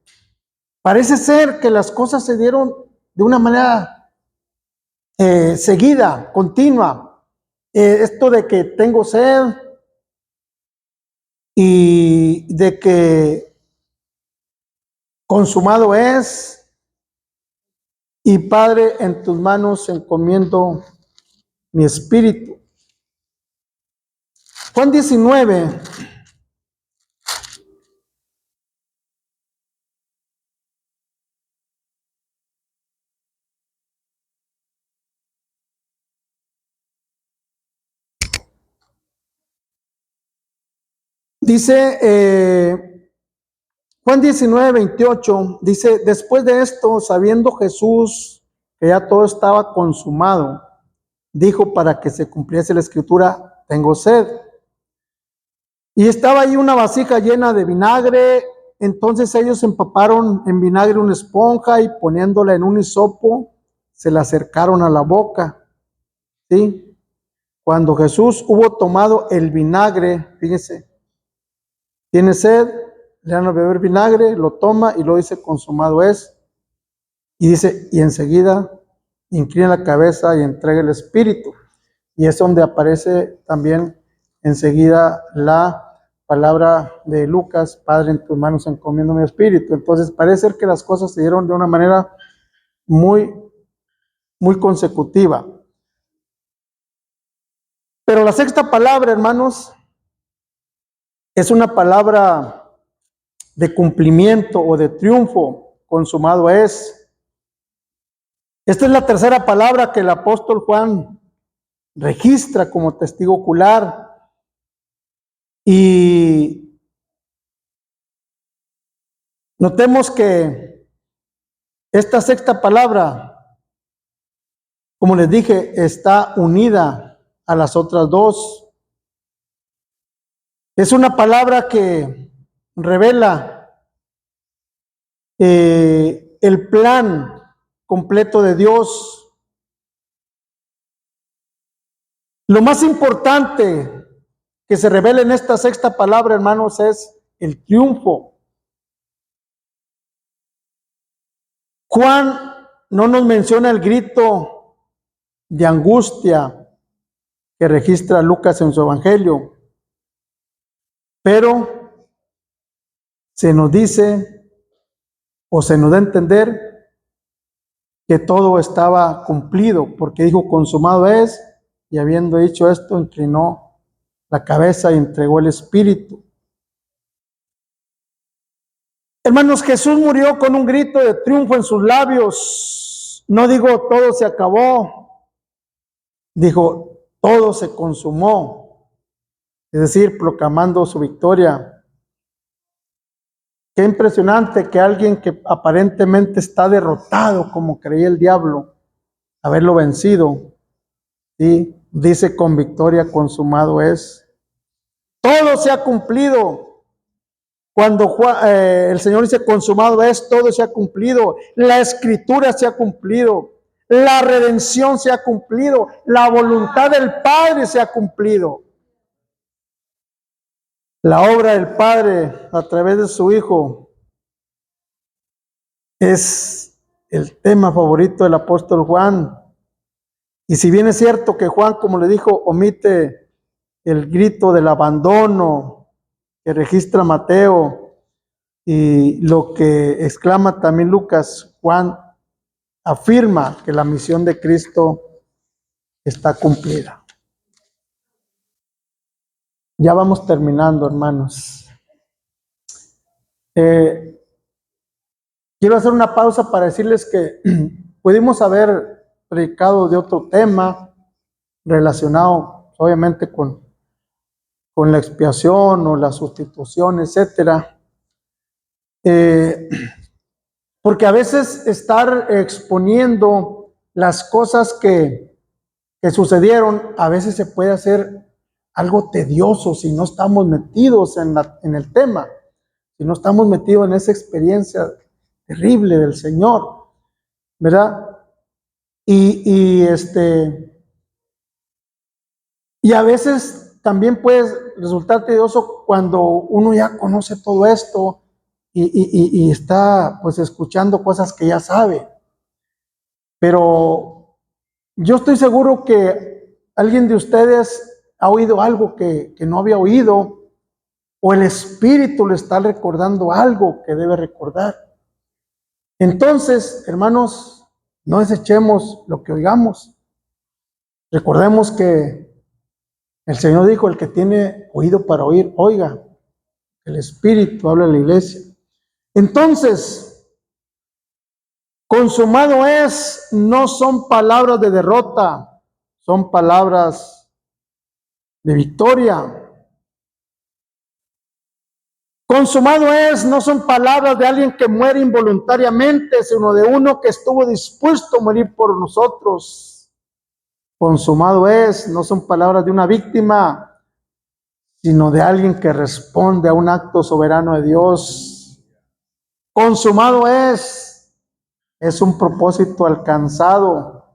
parece ser que las cosas se dieron de una manera seguida, continua. Esto de que tengo sed y de que consumado es, y Padre, en tus manos encomiendo mi espíritu. Juan 19. Dice Juan 19:28, dice, después de esto, sabiendo Jesús que ya todo estaba consumado, dijo para que se cumpliese la escritura, tengo sed. Y estaba ahí una vasija llena de vinagre. Entonces ellos empaparon en vinagre una esponja y poniéndola en un hisopo, se la acercaron a la boca. ¿Sí? Cuando Jesús hubo tomado el vinagre, fíjense, tiene sed, le dan a beber vinagre, lo toma y lo dice, consumado es. Y dice, y enseguida inclina la cabeza y entrega el espíritu. Y es donde aparece también enseguida la palabra de Lucas, Padre, en tus manos encomiendo mi espíritu. Entonces parece ser que las cosas se dieron de una manera muy, muy consecutiva. Pero la sexta palabra, hermanos, es una palabra de cumplimiento o de triunfo. Consumado es. Esta es la tercera palabra que el apóstol Juan registra como testigo ocular. Y notemos que esta sexta palabra, como les dije, está unida a las otras dos. Es una palabra que revela el plan completo de Dios. Lo más importante que se revela en esta sexta palabra, hermanos, es el triunfo. Juan no nos menciona el grito de angustia que registra Lucas en su evangelio, pero se nos dice o se nos da a entender que todo estaba cumplido, porque dijo, consumado es, y habiendo dicho esto, inclinó la cabeza y entregó el espíritu. Hermanos, Jesús murió con un grito de triunfo en sus labios. No digo todo se acabó, dijo todo se consumó, es decir, proclamando su victoria. Qué impresionante que alguien que aparentemente está derrotado, como creía el diablo, haberlo vencido, y dice con victoria, consumado es. Todo se ha cumplido. Cuando el Señor dice consumado es, todo se ha cumplido. La escritura se ha cumplido. La redención se ha cumplido. La voluntad del Padre se ha cumplido. La obra del Padre a través de su Hijo es el tema favorito del apóstol Juan. Y si bien es cierto que Juan, como le dijo, omite el grito del abandono que registra Mateo, y lo que exclama también Lucas, Juan afirma que la misión de Cristo está cumplida. Ya vamos terminando, hermanos. Quiero hacer una pausa para decirles que pudimos haber predicado de otro tema relacionado, obviamente, con la expiación o la sustitución, etcétera. Porque a veces estar exponiendo las cosas que sucedieron, a veces se puede hacer algo tedioso si no estamos metidos en el tema, si no estamos metidos en esa experiencia terrible del Señor, ¿verdad? Y a veces también puede resultar tedioso cuando uno ya conoce todo esto y está pues escuchando cosas que ya sabe. Pero yo estoy seguro que alguien de ustedes ha oído algo que no había oído, o el Espíritu le está recordando algo que debe recordar. Entonces, hermanos, no desechemos lo que oigamos. Recordemos que el Señor dijo, el que tiene oído para oír, oiga. El Espíritu habla en la iglesia. Entonces, consumado es, no son palabras de derrota, son palabras de victoria. Consumado es, no son palabras de alguien que muere involuntariamente, sino de uno que estuvo dispuesto a morir por nosotros. Consumado es, no son palabras de una víctima, sino de alguien que responde a un acto soberano de Dios. Consumado es un propósito alcanzado,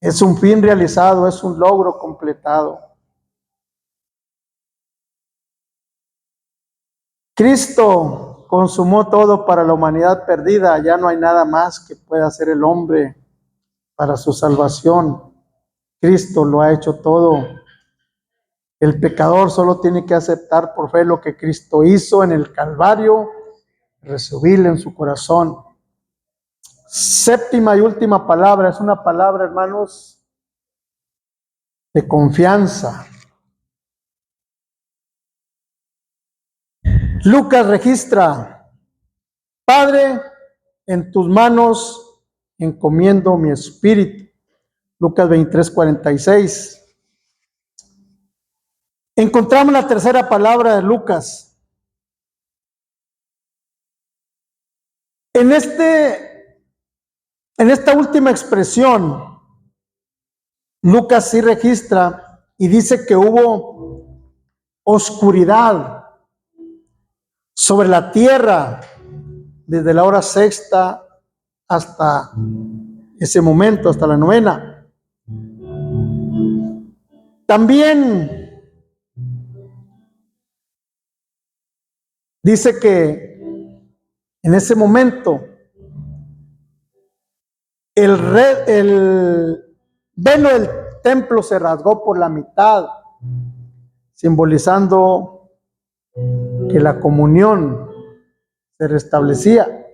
es un fin realizado, es un logro completado. Cristo consumó todo para la humanidad perdida, ya no hay nada más que pueda hacer el hombre para su salvación. Cristo lo ha hecho todo. El pecador solo tiene que aceptar por fe lo que Cristo hizo en el Calvario, recibirlo en su corazón. Séptima y última palabra, es una palabra, hermanos, de confianza. Lucas registra: Padre, en tus manos encomiendo mi espíritu. Lucas 23:46. Encontramos la tercera palabra de Lucas. En esta última expresión, Lucas sí registra y dice que hubo oscuridad sobre la tierra desde la hora sexta hasta ese momento, hasta la novena. También dice que en ese momento el velo del templo se rasgó por la mitad, simbolizando que la comunión se restablecía.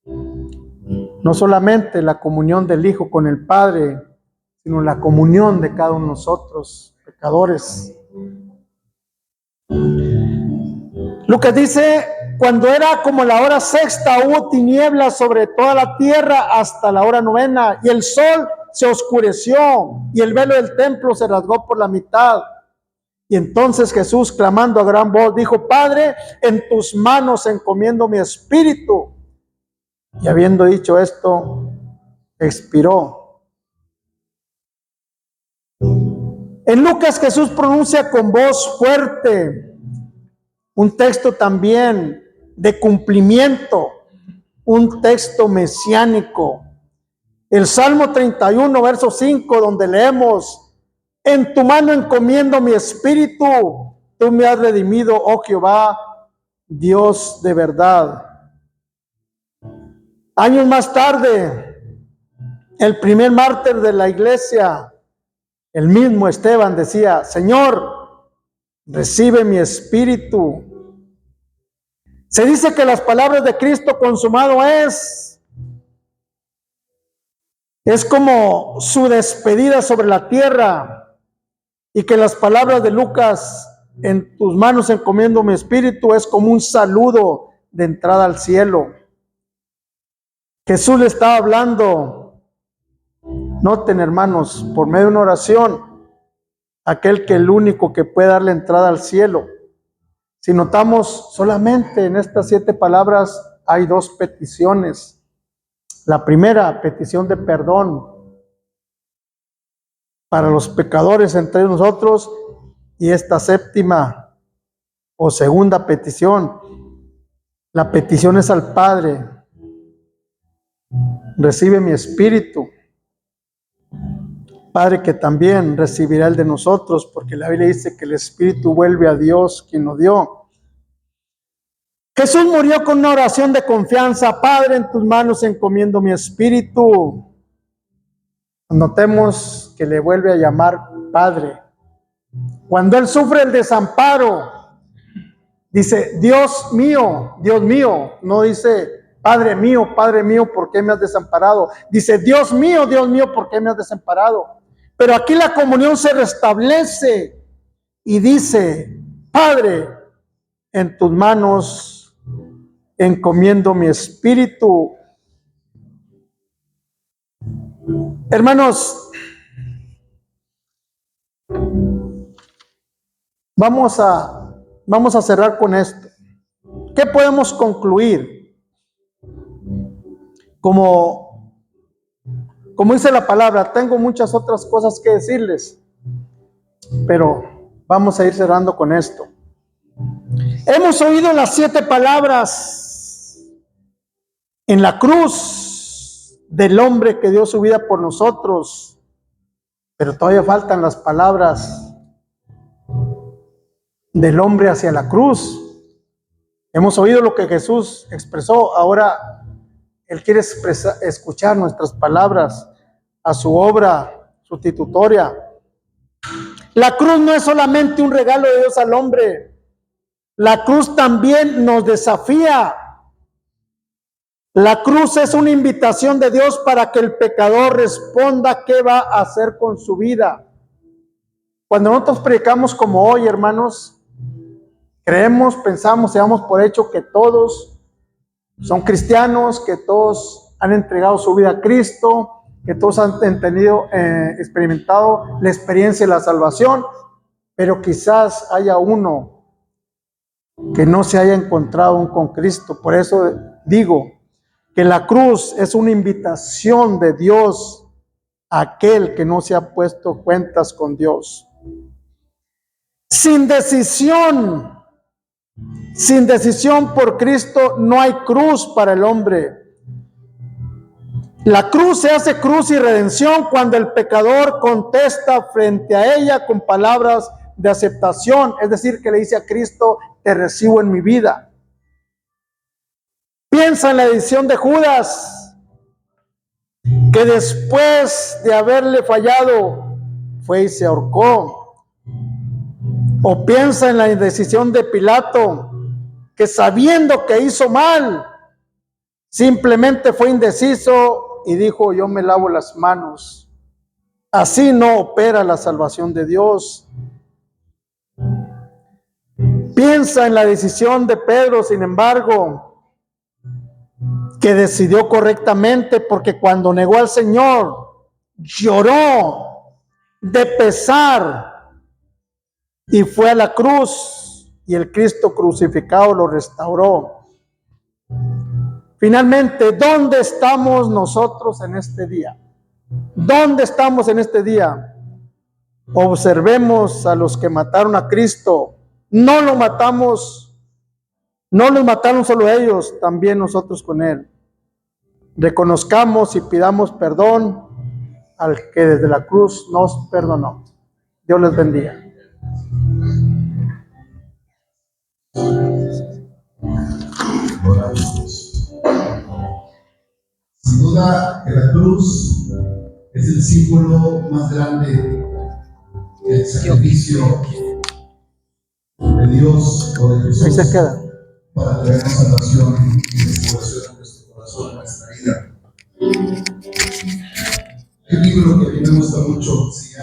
No solamente la comunión del Hijo con el Padre, sino la comunión de cada uno de nosotros, pecadores. Lucas dice: cuando era como la hora sexta, hubo tinieblas sobre toda la tierra hasta la hora novena, y el sol se oscureció, y el velo del templo se rasgó por la mitad. Y entonces Jesús, clamando a gran voz, dijo: Padre, en tus manos encomiendo mi espíritu. Y habiendo dicho esto, expiró. En Lucas, Jesús pronuncia con voz fuerte un texto también de cumplimiento, un texto mesiánico. El Salmo 31, verso 5, donde leemos: en tu mano encomiendo mi espíritu, tú me has redimido, oh Jehová, Dios de verdad. Años más tarde, el primer mártir de la iglesia, el mismo Esteban, decía: Señor, recibe mi espíritu. Se dice que las palabras de Cristo consumado es como su despedida sobre la tierra, y que las palabras de Lucas, en tus manos encomiendo mi espíritu, es como un saludo de entrada al cielo. Jesús le estaba hablando, noten hermanos, por medio de una oración, aquel que el único que puede darle entrada al cielo. Si notamos, solamente en estas 7 palabras hay 2 peticiones. La primera, petición de perdón para los pecadores entre nosotros, y esta séptima o segunda petición, la petición es al Padre: recibe mi espíritu. Padre, que también recibirá el de nosotros, porque la Biblia dice que el espíritu vuelve a Dios quien lo dio. Jesús murió con una oración de confianza: Padre, en tus manos encomiendo mi espíritu. Notemos que le vuelve a llamar Padre. Cuando él sufre el desamparo, dice: Dios mío, no dice Padre mío, ¿por qué me has desamparado? Dice: Dios mío, ¿por qué me has desamparado? Pero aquí la comunión se restablece y dice: Padre, en tus manos encomiendo mi espíritu. Hermanos, vamos a cerrar con esto. ¿qué podemos concluir? Como dice la palabra, tengo muchas otras cosas que decirles, pero vamos a ir cerrando con esto. Hemos oído las 7 palabras en la cruz del hombre que dio su vida por nosotros, pero todavía faltan las palabras del hombre hacia la cruz. Hemos oído lo que Jesús expresó, ahora Él quiere escuchar nuestras palabras a su obra sustitutoria. La cruz no es solamente un regalo de Dios al hombre, la cruz también nos desafía. La cruz es una invitación de Dios para que el pecador responda qué va a hacer con su vida. Cuando nosotros predicamos como hoy, hermanos, creemos, pensamos, damos por hecho que todos son cristianos, que todos han entregado su vida a Cristo, que todos han experimentado la experiencia de la salvación, pero quizás haya uno que no se haya encontrado aún con Cristo. Por eso digo que la cruz es una invitación de Dios a aquel que no se ha puesto cuentas con Dios. Sin decisión por Cristo no hay cruz para el hombre. La cruz se hace cruz y redención cuando el pecador contesta frente a ella con palabras de aceptación, es decir, que le dice a Cristo, te recibo en mi vida. Piensa en la decisión de Judas, que después de haberle fallado, fue y se ahorcó. O piensa en la indecisión de Pilato, que sabiendo que hizo mal, simplemente fue indeciso y dijo, yo me lavo las manos. Así no opera la salvación de Dios. Piensa en la decisión de Pedro, sin embargo, que decidió correctamente, porque cuando negó al Señor, lloró de pesar y fue a la cruz, y el Cristo crucificado lo restauró. Finalmente, ¿dónde estamos nosotros en este día? ¿Dónde estamos en este día? Observemos a los que mataron a Cristo. No lo matamos, no los mataron solo ellos, también nosotros con Él. Reconozcamos y pidamos perdón al que desde la cruz nos perdonó. Dios les bendiga. Sin duda que la cruz es el símbolo más grande del sacrificio de Dios o de Jesús. Ahí se queda. Para traernos salvación y restauración a nuestro corazón, a nuestra vida. El libro que a mí me gusta mucho se llama